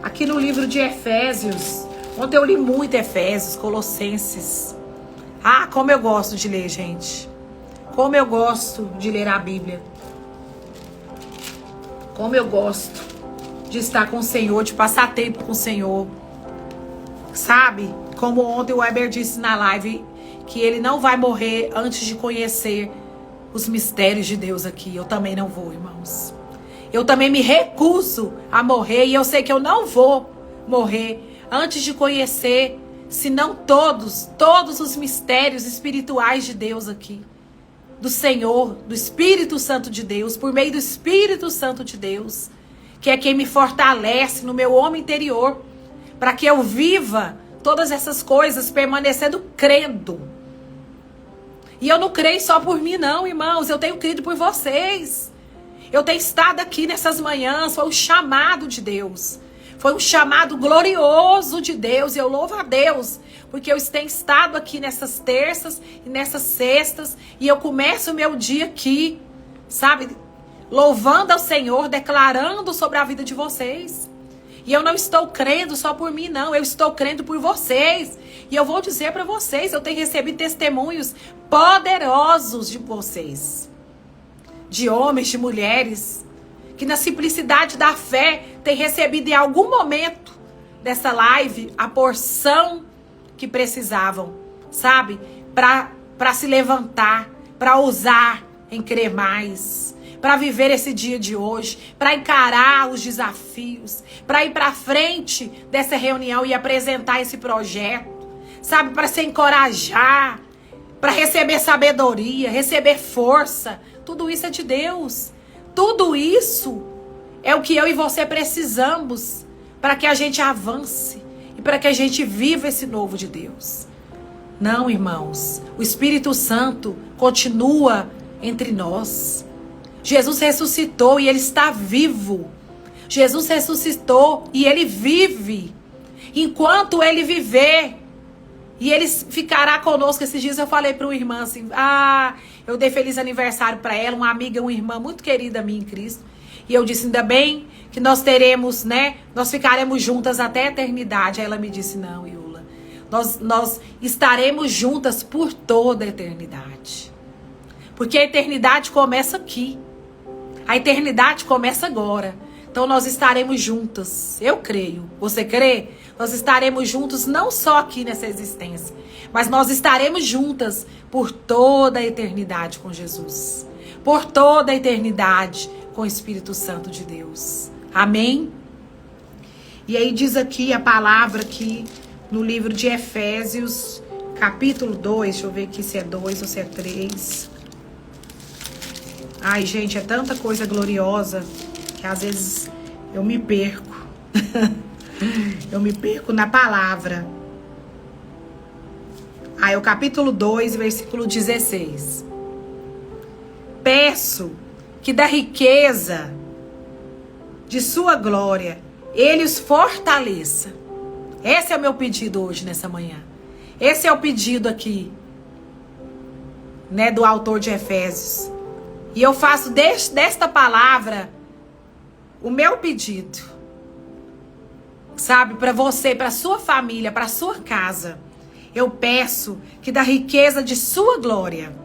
Aqui no livro de Efésios, Ontem eu li muito Efésios, Colossenses. Ah, como eu gosto de ler, gente. Como eu gosto de ler a Bíblia. Como eu gosto de estar com o Senhor, de passar tempo com o Senhor. Sabe? Como ontem o Weber disse na live, que ele não vai morrer antes de conhecer os mistérios de Deus aqui. Eu também não vou, irmãos. Eu também me recuso a morrer, e eu sei que eu não vou morrer antes de conhecer, se não todos os mistérios espirituais de Deus aqui. Do Senhor, do Espírito Santo de Deus, por meio do Espírito Santo de Deus, que é quem me fortalece no meu homem interior, para que eu viva todas essas coisas permanecendo crendo. E eu não creio só por mim não, irmãos, eu tenho crido por vocês. Eu tenho estado aqui nessas manhãs, foi um chamado de Deus. Foi um chamado glorioso de Deus, e eu louvo a Deus, porque eu tenho estado aqui nessas terças e nessas sextas, e eu começo o meu dia aqui, sabe, louvando ao Senhor, declarando sobre a vida de vocês. E eu não estou crendo só por mim, não, eu estou crendo por vocês. E eu vou dizer para vocês, eu tenho recebido testemunhos poderosos de vocês, de homens, de mulheres, que na simplicidade da fé tem recebido em algum momento dessa live a porção que precisavam, sabe? Para se levantar, para ousar em crer mais, para viver esse dia de hoje, para encarar os desafios, para ir para frente dessa reunião e apresentar esse projeto, sabe? Para se encorajar, para receber sabedoria, receber força. Tudo isso é de Deus. Tudo isso é o que eu e você precisamos para que a gente avance e para que a gente viva esse novo de Deus. Não, irmãos, o Espírito Santo continua entre nós. Jesus ressuscitou e ele está vivo. Jesus ressuscitou e ele vive. Enquanto ele viver, e ele ficará conosco. Esses dias eu falei para uma irmã assim, eu dei feliz aniversário para ela, uma amiga, uma irmã muito querida minha em Cristo. E eu disse, ainda bem que nós teremos, né? Nós ficaremos juntas até a eternidade. Aí ela me disse, não, Iula, nós estaremos juntas por toda a eternidade. Porque a eternidade começa aqui. A eternidade começa agora. Então nós estaremos juntas. Eu creio. Você crê? Nós estaremos juntos não só aqui nessa existência, mas nós estaremos juntas por toda a eternidade com Jesus. Por toda a eternidade com o Espírito Santo de Deus. Amém? E aí diz aqui a palavra aqui no livro de Efésios, capítulo 2. Deixa eu ver aqui se é 2 ou se é 3. Ai, gente, é tanta coisa gloriosa que às vezes eu me perco. Eu me perco na palavra. Aí o capítulo 2, versículo 16. Peço que da riqueza de sua glória ele os fortaleça. Esse é o meu pedido hoje, nessa manhã. Esse é o pedido aqui, né, do autor de Efésios. E eu faço desta palavra o meu pedido. Sabe, para você, para sua família, para sua casa. Eu peço que da riqueza de sua glória,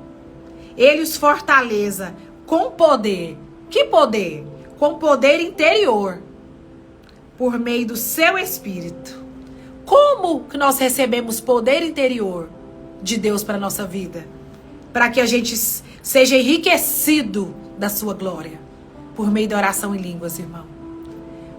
ele os fortaleça com poder. Que poder? Com poder interior, por meio do seu Espírito. Como que nós recebemos poder interior de Deus para a nossa vida? Para que a gente seja enriquecido da sua glória. Por meio da oração em línguas, irmão.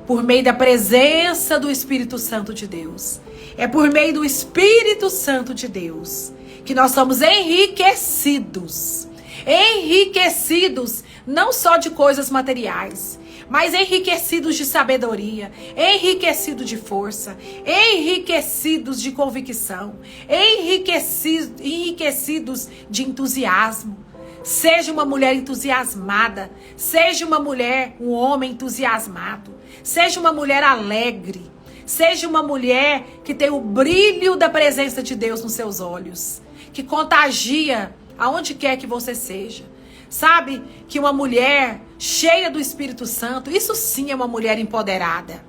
Por meio da presença do Espírito Santo de Deus. É por meio do Espírito Santo de Deus que nós somos enriquecidos. Enriquecidos não só de coisas materiais, mas enriquecidos de sabedoria, enriquecidos de força, enriquecidos de convicção, enriquecidos de entusiasmo. Seja uma mulher entusiasmada, seja uma mulher, um homem entusiasmado, seja uma mulher alegre, seja uma mulher que tem o brilho da presença de Deus nos seus olhos, que contagia aonde quer que você seja. Sabe que uma mulher cheia do Espírito Santo, isso sim é uma mulher empoderada.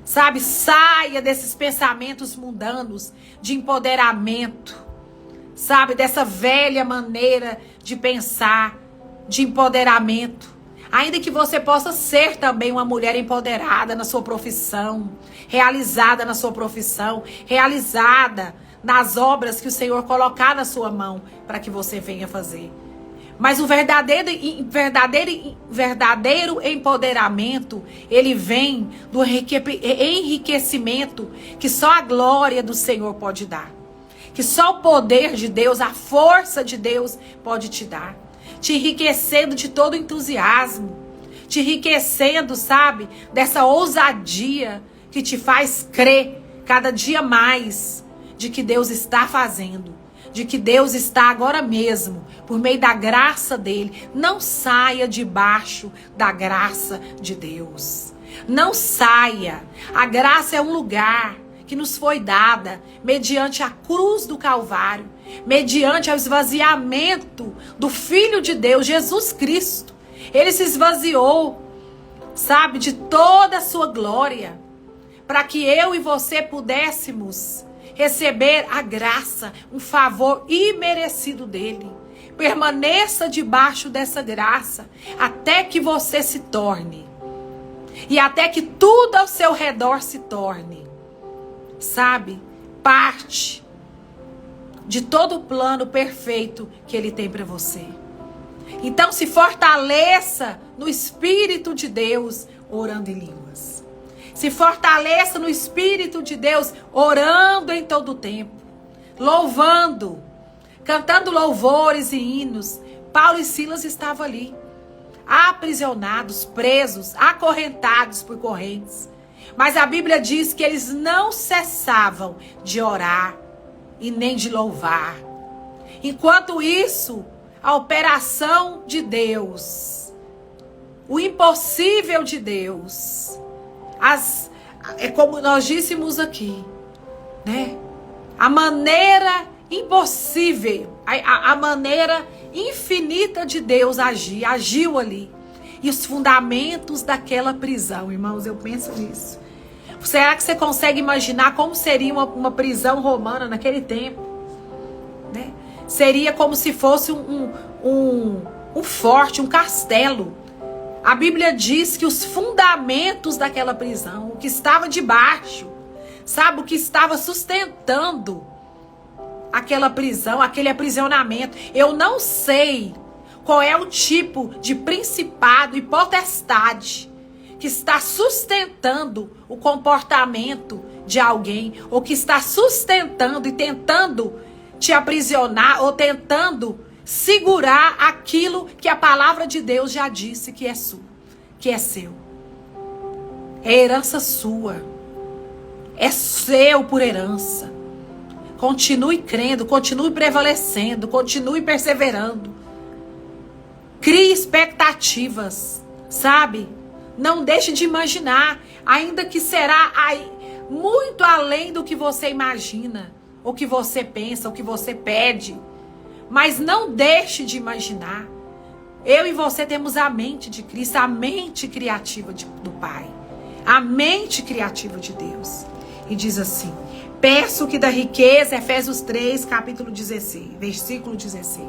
Sabe, saia desses pensamentos mundanos de empoderamento. Sabe, dessa velha maneira de pensar, de empoderamento. Ainda que você possa ser também uma mulher empoderada na sua profissão, realizada na sua profissão, realizada nas obras que o Senhor colocar na sua mão para que você venha fazer. Mas o verdadeiro empoderamento, ele vem do enriquecimento que só a glória do Senhor pode dar. Que só o poder de Deus, a força de Deus pode te dar. Te enriquecendo de todo entusiasmo. Te enriquecendo, sabe, dessa ousadia que te faz crer cada dia mais de que Deus está fazendo. De que Deus está agora mesmo, por meio da graça dele. Não saia debaixo da graça de Deus. Não saia. A graça é um lugar que nos foi dada mediante a cruz do Calvário, mediante o esvaziamento do Filho de Deus, Jesus Cristo. Ele se esvaziou, sabe, de toda a sua glória, para que eu e você pudéssemos receber a graça, um favor imerecido dele. Permaneça debaixo dessa graça até que você se torne, e até que tudo ao seu redor se torne, sabe, parte de todo o plano perfeito que ele tem para você. Então se fortaleça no Espírito de Deus, orando em línguas. Se fortaleça no Espírito de Deus, orando em todo o tempo, louvando, cantando louvores e hinos. Paulo e Silas estavam ali, aprisionados, presos, acorrentados por correntes. Mas a Bíblia diz que eles não cessavam de orar e nem de louvar. Enquanto isso, a operação de Deus, o impossível de Deus, é como nós dissemos aqui, né? A maneira impossível, a maneira infinita de Deus agiu ali. E os fundamentos daquela prisão, irmãos, eu penso nisso. Será que você consegue imaginar como seria uma prisão romana naquele tempo? Né? Seria como se fosse um forte, um castelo. A Bíblia diz que os fundamentos daquela prisão, o que estava debaixo, sabe, o que estava sustentando aquela prisão, aquele aprisionamento. Eu não sei qual é o tipo de principado e potestade que está sustentando o comportamento de alguém, ou que está sustentando e tentando te aprisionar, ou tentando segurar aquilo que a palavra de Deus já disse que é seu. É herança sua. É seu por herança. Continue crendo, continue prevalecendo, continue perseverando. Crie expectativas, sabe? Não deixe de imaginar, ainda que será muito além do que você imagina, o que você pensa, o que você pede. Mas não deixe de imaginar. Eu e você temos a mente de Cristo, a mente criativa do Pai, a mente criativa de Deus. E diz assim: peço que da riqueza, Efésios 3, capítulo 16, versículo 16.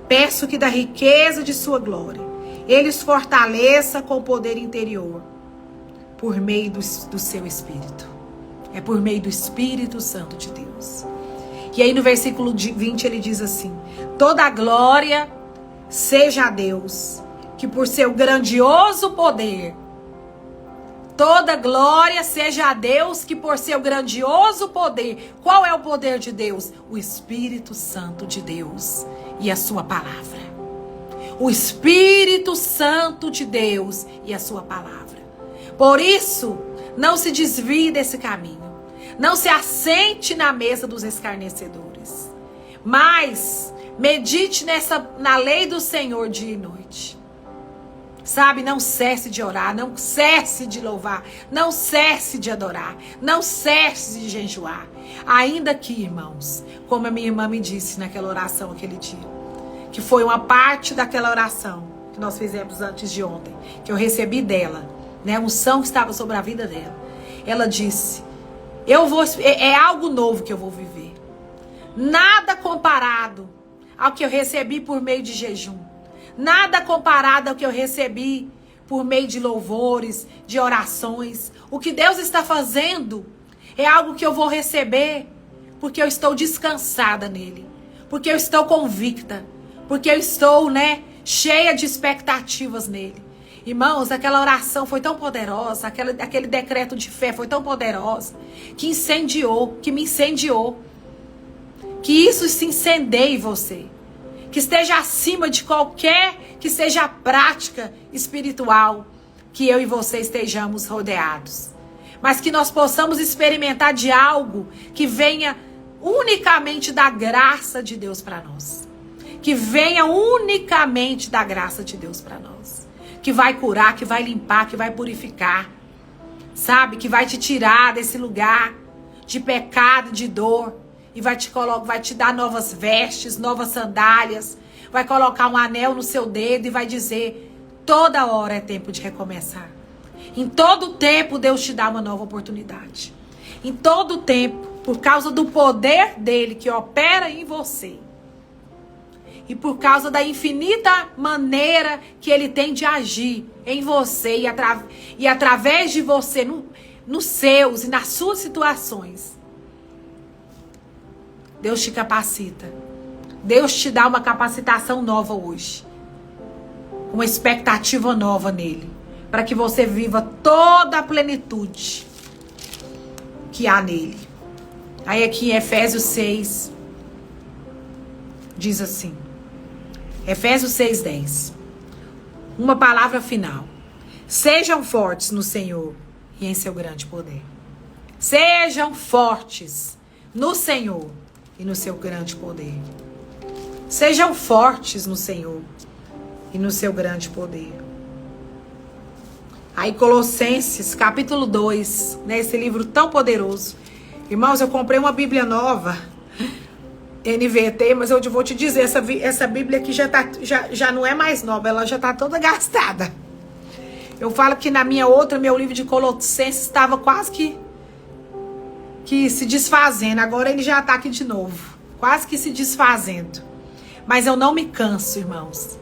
Peço que da riqueza de sua glória, Ele os fortaleça com o poder interior, por meio do seu Espírito. É por meio do Espírito Santo de Deus. E aí no versículo 20 ele diz assim: toda a glória seja a Deus, que por seu grandioso poder, toda glória seja a Deus, que por seu grandioso poder, qual é o poder de Deus? O Espírito Santo de Deus e a sua palavra. O Espírito Santo de Deus e a sua palavra. Por isso, não se desvie desse caminho. Não se assente na mesa dos escarnecedores. Mas medite na lei do Senhor dia e noite. Sabe, não cesse de orar, não cesse de louvar, não cesse de adorar, não cesse de jejuar. Ainda que, irmãos, como a minha irmã me disse naquela oração aquele dia, que foi uma parte daquela oração que nós fizemos antes de ontem, que eu recebi dela, né, a unção que estava sobre a vida dela. ela disse: é algo novo que eu vou viver. Nada comparado ao que eu recebi por meio de jejum. Nada comparado ao que eu recebi por meio de louvores, de orações. O que Deus está fazendo é algo que eu vou receber porque eu estou descansada nele. Porque eu estou convicta. Porque eu estou, cheia de expectativas nele. Irmãos, aquela oração foi tão poderosa, aquele decreto de fé foi tão poderoso, que me incendiou. Que isso se incendeie em você. Que esteja acima de qualquer que seja a prática espiritual que eu e você estejamos rodeados. Mas que nós possamos experimentar de algo que venha unicamente da graça de Deus para nós. Que venha unicamente da graça de Deus para nós. Que vai curar, que vai limpar, que vai purificar. Sabe? Que vai te tirar desse lugar de pecado, de dor. E vai te dar novas vestes, novas sandálias. Vai colocar um anel no seu dedo e vai dizer: toda hora é tempo de recomeçar. Em todo tempo Deus te dá uma nova oportunidade. Em todo tempo, por causa do poder dele que opera em você. E por causa da infinita maneira que ele tem de agir em você e através de você, nos seus e nas suas situações. Deus te capacita. Deus te dá uma capacitação nova hoje. Uma expectativa nova nele. Para que você viva toda a plenitude que há nele. Aí aqui em Efésios 6, diz assim. Efésios 6:10. Uma palavra final. Sejam fortes no Senhor e em seu grande poder. Sejam fortes no Senhor e no seu grande poder. Sejam fortes no Senhor e no seu grande poder. Aí Colossenses, capítulo 2, esse livro tão poderoso. Irmãos, eu comprei uma Bíblia nova, NVT, mas eu vou te dizer, essa Bíblia aqui já não é mais nova, ela já está toda gastada. Eu falo que na meu livro de Colossenses estava quase que se desfazendo. Agora ele já está aqui de novo, quase que se desfazendo. Mas eu não me canso, irmãos.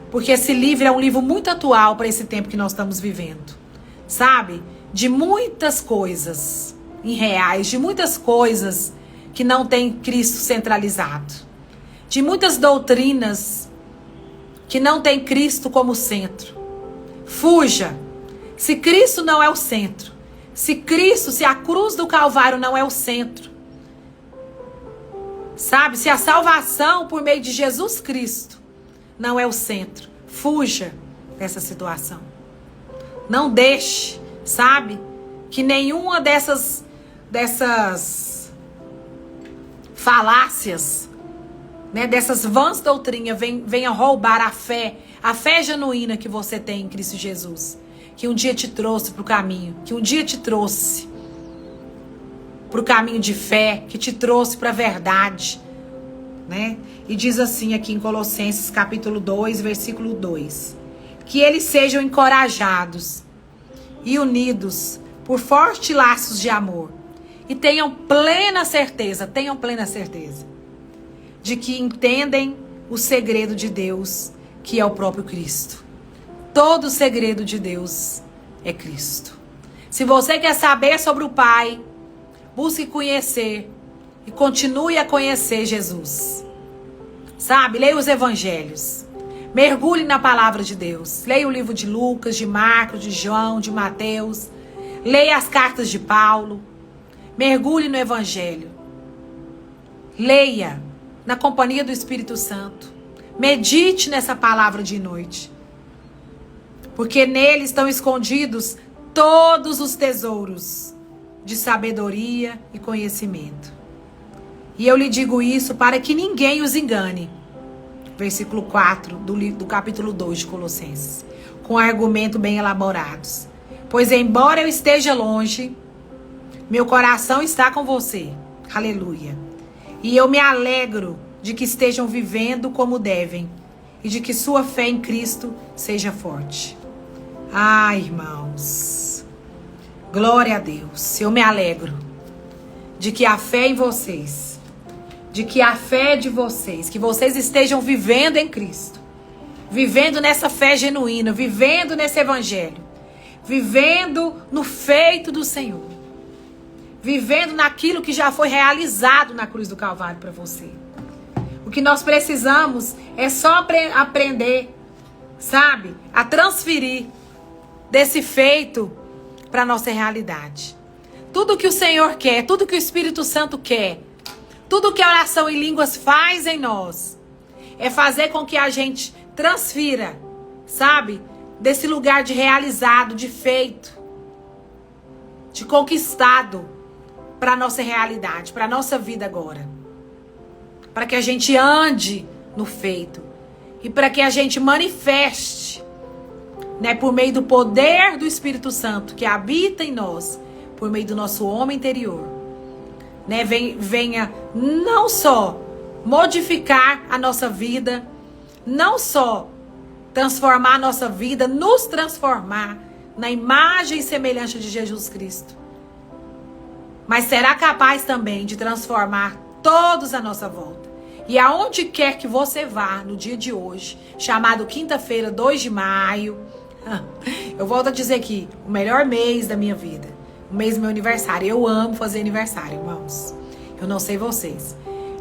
Porque esse livro é um livro muito atual para esse tempo que nós estamos vivendo. Sabe? De muitas coisas irreais, de muitas coisas que não tem Cristo centralizado. De muitas doutrinas que não tem Cristo como centro. Fuja. Se Cristo não é o centro, se a cruz do Calvário não é o centro, sabe? Se a salvação por meio de Jesus Cristo não é o centro, fuja dessa situação. Não deixe, sabe? Que nenhuma dessas falácias, dessas vãs doutrinas venha roubar a fé genuína que você tem em Cristo Jesus. Que um dia te trouxe para o caminho, que um dia te trouxe para o caminho de fé, que te trouxe para a verdade, E diz assim aqui em Colossenses capítulo 2, versículo 2. Que eles sejam encorajados e unidos por fortes laços de amor. E tenham plena certeza de que entendem o segredo de Deus, que é o próprio Cristo. Todo o segredo de Deus é Cristo. Se você quer saber sobre o Pai, busque conhecer e continue a conhecer Jesus. Sabe? Leia os evangelhos. Mergulhe na palavra de Deus. Leia o livro de Lucas, de Marcos, de João, de Mateus. Leia as cartas de Paulo. Mergulhe no evangelho. Leia na companhia do Espírito Santo. Medite nessa palavra de noite. Porque nele estão escondidos todos os tesouros de sabedoria e conhecimento. E eu lhe digo isso para que ninguém os engane. Versículo 4 do capítulo 2 de Colossenses. Com argumentos bem elaborados. Pois embora eu esteja longe, meu coração está com você. Aleluia. E eu me alegro de que estejam vivendo como devem. E de que sua fé em Cristo seja forte. Irmãos. Glória a Deus. Eu me alegro de que a fé em vocês, de que a fé de vocês, que vocês estejam vivendo em Cristo, vivendo nessa fé genuína, vivendo nesse evangelho, vivendo no feito do Senhor, vivendo naquilo que já foi realizado na cruz do Calvário para você. O que nós precisamos é só aprender, sabe, a transferir desse feito para nossa realidade. Tudo que o Senhor quer, tudo que o Espírito Santo quer, tudo que a oração em línguas faz em nós, é fazer com que a gente transfira, sabe, desse lugar de realizado, de feito, de conquistado, para a nossa realidade, para a nossa vida agora. Para que a gente ande no feito. E para que a gente manifeste, né, por meio do poder do Espírito Santo que habita em nós, por meio do nosso homem interior, né, venha não só modificar a nossa vida, não só transformar a nossa vida, nos transformar na imagem e semelhança de Jesus Cristo, mas será capaz também de transformar todos à nossa volta. E aonde quer que você vá no dia de hoje, chamado quinta-feira, 2 de maio, eu volto a dizer aqui, o melhor mês da minha vida, o mês do meu aniversário. Eu amo fazer aniversário, irmãos. Eu não sei vocês,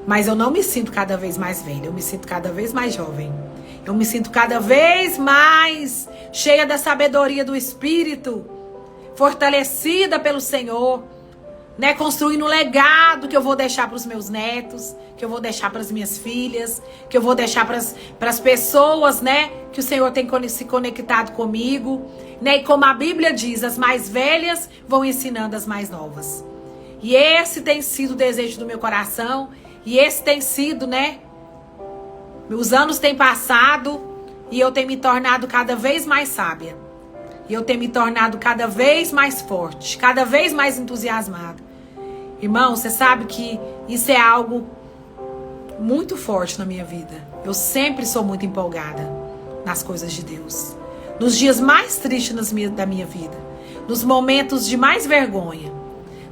mas eu não me sinto cada vez mais velha, eu me sinto cada vez mais jovem. Eu me sinto cada vez mais cheia da sabedoria do Espírito, fortalecida pelo Senhor, né, construindo um legado que eu vou deixar para os meus netos, que eu vou deixar para as minhas filhas, que eu vou deixar para as pessoas, né, que o Senhor tem se conectado comigo, né, e como a Bíblia diz, as mais velhas vão ensinando as mais novas. E esse tem sido o desejo do meu coração, e esse tem sido, né, os anos têm passado e eu tenho me tornado cada vez mais sábia. E eu tenho me tornado cada vez mais forte, cada vez mais entusiasmada. Irmão, você sabe que isso é algo muito forte na minha vida. Eu sempre sou muito empolgada nas coisas de Deus. Nos dias mais tristes da minha vida. Nos momentos de mais vergonha.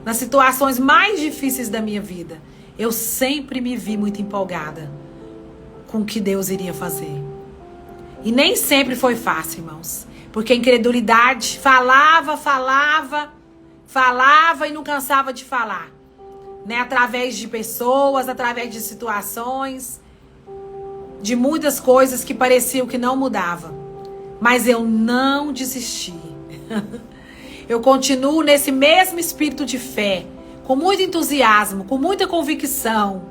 Nas situações mais difíceis da minha vida. Eu sempre me vi muito empolgada com o que Deus iria fazer. E nem sempre foi fácil, irmãos. Porque a incredulidade falava e não cansava de falar, né? Através de pessoas, através de situações, de muitas coisas que pareciam que não mudavam. Mas eu não desisti. Eu continuo nesse mesmo espírito de fé, com muito entusiasmo, com muita convicção,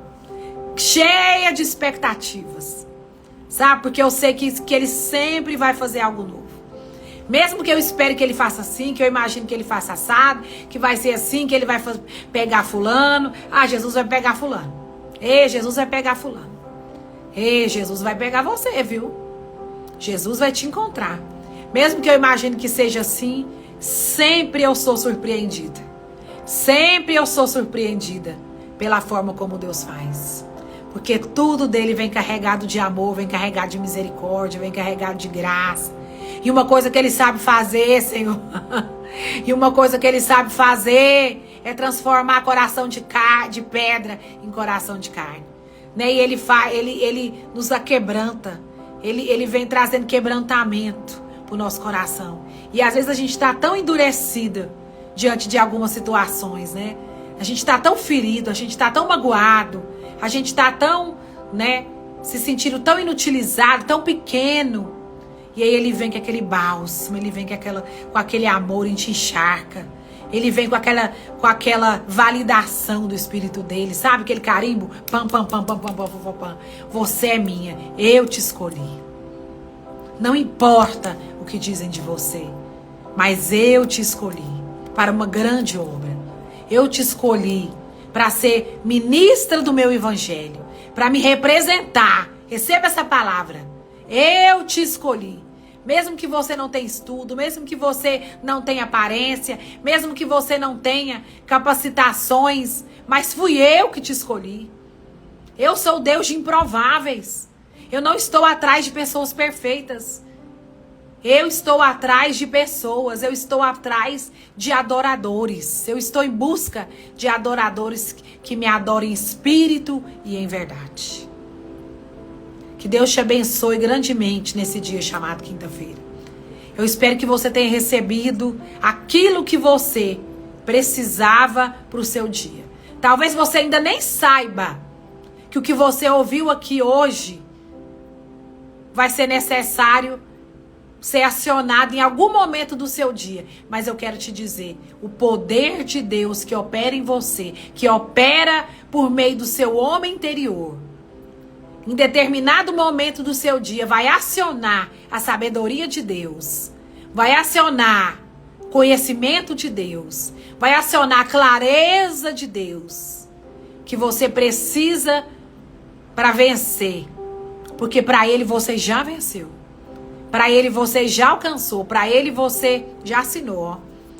cheia de expectativas. Sabe? Porque eu sei que Ele sempre vai fazer algo novo. Mesmo que eu espere que Ele faça assim, que eu imagine que Ele faça assado, que vai ser assim, que Ele vai pegar fulano. Ah, Jesus vai pegar fulano. Ei, Jesus vai pegar fulano. Ei, Jesus vai pegar você, viu? Jesus vai te encontrar. Mesmo que eu imagine que seja assim, sempre eu sou surpreendida. Sempre eu sou surpreendida pela forma como Deus faz. Porque tudo dele vem carregado de amor, vem carregado de misericórdia, vem carregado de graça. E uma coisa que Ele sabe fazer, Senhor, e uma coisa que Ele sabe fazer é transformar coração de pedra em coração de carne. Né? E Ele nos aquebranta. Ele vem trazendo quebrantamento para o nosso coração. E às vezes a gente está tão endurecida diante de algumas situações, né? A gente está tão ferido, a gente está tão magoado, a gente está tão, né, se sentindo tão inutilizado, tão pequeno. E aí Ele vem com aquele bálsamo, Ele vem com aquele amor, e te encharca. Ele vem com aquela validação do Espírito dele, sabe? Aquele carimbo, pam, pam, pam, pam, pam, pam, pam, pam. Você é minha, eu te escolhi. Não importa o que dizem de você, mas eu te escolhi para uma grande obra. Eu te escolhi para ser ministra do meu evangelho, para me representar. Receba essa palavra. Eu te escolhi. Mesmo que você não tenha estudo, mesmo que você não tenha aparência, mesmo que você não tenha capacitações, mas fui eu que te escolhi. Eu sou o Deus de improváveis. Eu não estou atrás de pessoas perfeitas. Eu estou atrás de pessoas, eu estou atrás de adoradores. Eu estou em busca de adoradores que me adorem em espírito e em verdade. Que Deus te abençoe grandemente nesse dia chamado quinta-feira. Eu espero que você tenha recebido aquilo que você precisava para o seu dia. Talvez você ainda nem saiba que o que você ouviu aqui hoje vai ser necessário ser acionado em algum momento do seu dia. Mas eu quero te dizer, o poder de Deus que opera em você, que opera por meio do seu homem interior, em determinado momento do seu dia, vai acionar a sabedoria de Deus, vai acionar conhecimento de Deus, vai acionar a clareza de Deus, que você precisa para vencer. Porque para Ele você já venceu. Para Ele você já alcançou. Para Ele você já assinou. Ó.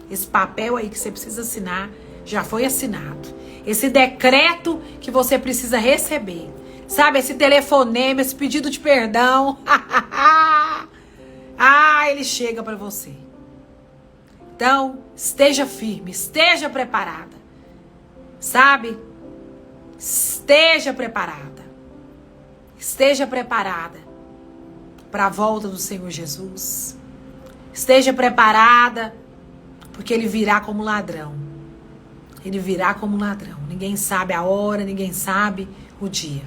Esse papel aí que você precisa assinar já foi assinado. Esse decreto que você precisa receber. Sabe, esse telefonema, esse pedido de perdão. Ele chega para você. Então, esteja firme, esteja preparada. Sabe? Esteja preparada. Esteja preparada para a volta do Senhor Jesus. Esteja preparada, porque Ele virá como ladrão. Ele virá como ladrão. Ninguém sabe a hora, ninguém sabe o dia.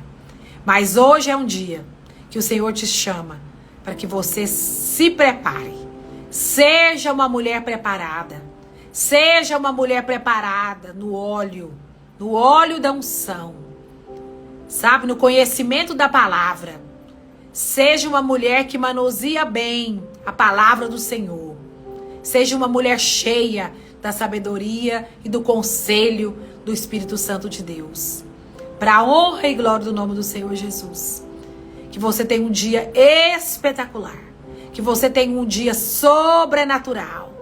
Mas hoje é um dia que o Senhor te chama para que você se prepare. Seja uma mulher preparada. Seja uma mulher preparada no óleo da unção. Sabe, no conhecimento da palavra. Seja uma mulher que manuseia bem a palavra do Senhor. Seja uma mulher cheia da sabedoria e do conselho do Espírito Santo de Deus. Para a honra e glória do nome do Senhor Jesus. Que você tenha um dia espetacular. Que você tenha um dia sobrenatural.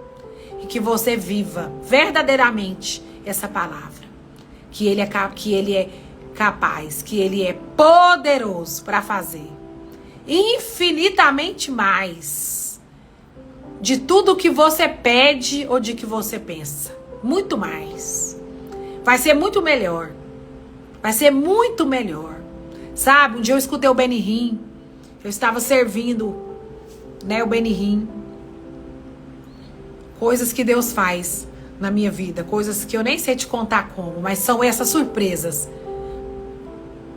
E que você viva verdadeiramente essa palavra. Que Ele é capaz, que Ele é poderoso para fazer infinitamente mais de tudo que você pede ou de que você pensa. Muito mais. Vai ser muito melhor. Vai ser muito melhor. Sabe, um dia eu escutei o Benny Hinn. Eu estava servindo, o Benny Hinn. Coisas que Deus faz na minha vida. Coisas que eu nem sei te contar como, mas são essas surpresas.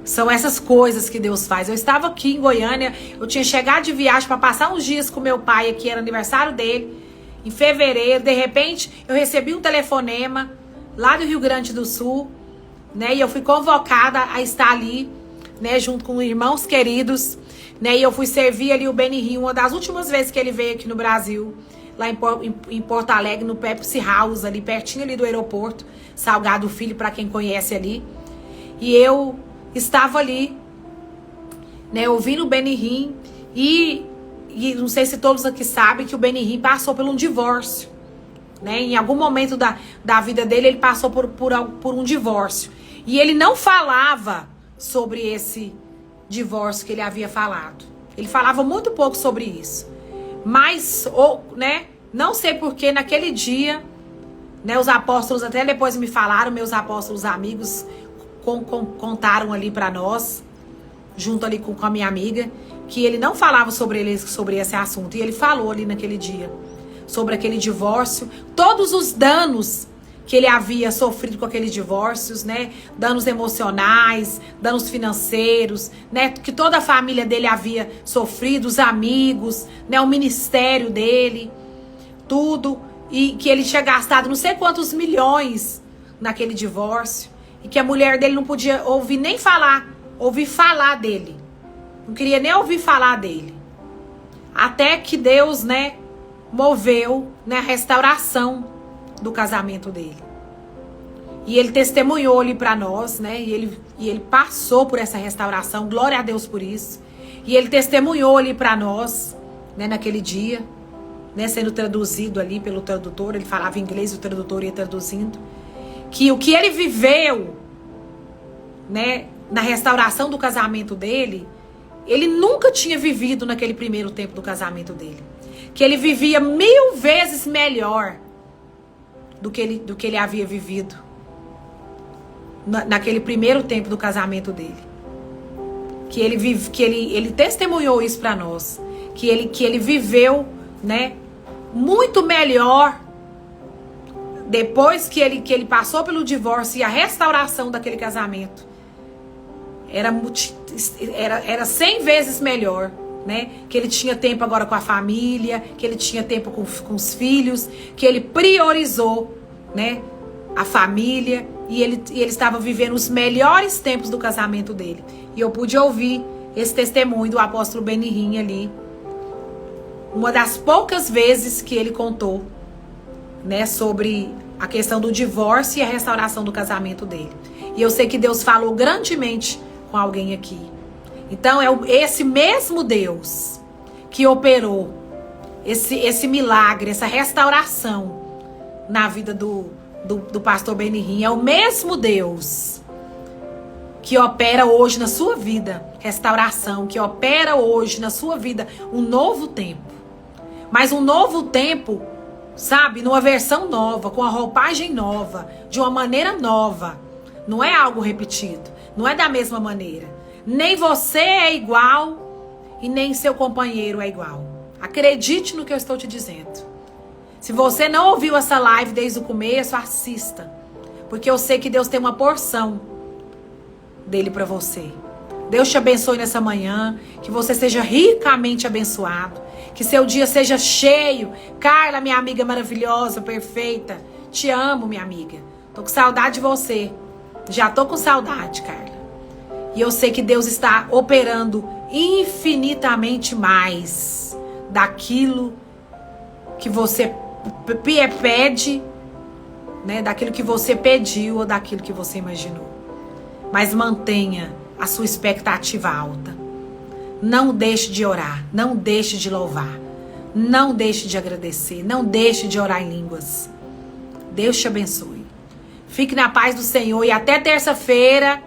São essas coisas que Deus faz. Eu estava aqui em Goiânia, eu tinha chegado de viagem para passar uns dias com meu pai aqui, era aniversário dele, em fevereiro. De repente, eu recebi um telefonema lá do Rio Grande do Sul, e eu fui convocada a estar ali, junto com irmãos queridos, e eu fui servir ali o Benny Hinn, uma das últimas vezes que ele veio aqui no Brasil, lá em Porto Alegre, no Pepsi House, ali pertinho ali do aeroporto, Salgado Filho, para quem conhece ali. E eu estava ali, ouvindo o Benny Hinn, e não sei se todos aqui sabem que o Benny Hinn passou por um divórcio, em algum momento da vida dele, ele passou por um divórcio, e ele não falava sobre esse divórcio que ele havia falado, ele falava muito pouco sobre isso, mas, não sei porque naquele dia, os apóstolos até depois me falaram, meus apóstolos amigos, contaram ali para nós, junto ali com a minha amiga, que ele não falava sobre esse assunto. E ele falou ali naquele dia sobre aquele divórcio, todos os danos que ele havia sofrido com aqueles divórcios, danos emocionais, danos financeiros, que toda a família dele havia sofrido, os amigos, o ministério dele, tudo, e que ele tinha gastado não sei quantos milhões naquele divórcio. E que a mulher dele não podia ouvir falar dele. Não queria nem ouvir falar dele. Até que Deus, moveu a restauração do casamento dele. E ele testemunhou ali para nós, e ele passou por essa restauração. Glória a Deus por isso. E ele testemunhou ali para nós, naquele dia, sendo traduzido ali pelo tradutor. Ele falava inglês, o tradutor ia traduzindo. Que o que ele viveu, na restauração do casamento dele, ele nunca tinha vivido naquele primeiro tempo do casamento dele. que ele vivia 1000 vezes melhor do que ele havia vivido naquele primeiro tempo do casamento dele. Que ele testemunhou isso para nós, que ele viveu, né, muito melhor depois que ele passou pelo divórcio e a restauração daquele casamento. Era 100 vezes melhor, né? Que ele tinha tempo agora com a família, que ele tinha tempo com os filhos, que ele priorizou, né, a família, e ele estava vivendo os melhores tempos do casamento dele. E eu pude ouvir esse testemunho do apóstolo Benihim ali, uma das poucas vezes que ele contou, né, sobre a questão do divórcio e a restauração do casamento dele. E eu sei que Deus falou grandemente com alguém aqui. Então é esse mesmo Deus que operou esse milagre, essa restauração na vida do pastor Benihim. É o mesmo Deus que opera hoje na sua vida restauração, que opera hoje na sua vida um novo tempo. Mas um novo tempo, sabe, numa versão nova, com a roupagem nova, de uma maneira nova. Não é algo repetido, não é da mesma maneira. Nem você é igual e nem seu companheiro é igual. Acredite no que eu estou te dizendo. Se você não ouviu essa live desde o começo, assista. Porque eu sei que Deus tem uma porção dele para você. Deus te abençoe nessa manhã, que você seja ricamente abençoado, que seu dia seja cheio. Carla, minha amiga maravilhosa, perfeita, te amo, minha amiga. Tô com saudade de você. Já tô com saudade, Carla. E eu sei que Deus está operando infinitamente mais daquilo que você pede, né, daquilo que você pediu ou daquilo que você imaginou. Mas mantenha a sua expectativa alta. Não deixe de orar, não deixe de louvar, não deixe de agradecer, não deixe de orar em línguas. Deus te abençoe. Fique na paz do Senhor e até terça-feira.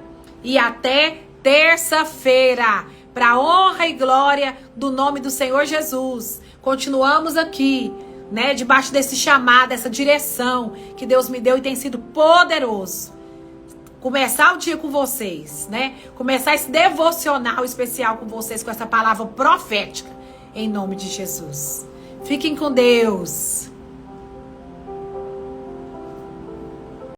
Para a honra e glória do nome do Senhor Jesus. Continuamos aqui, né, debaixo desse chamado, dessa direção que Deus me deu e tem sido poderoso. Começar o dia com vocês, né? Começar esse devocional especial com vocês, com essa palavra profética, em nome de Jesus. Fiquem com Deus.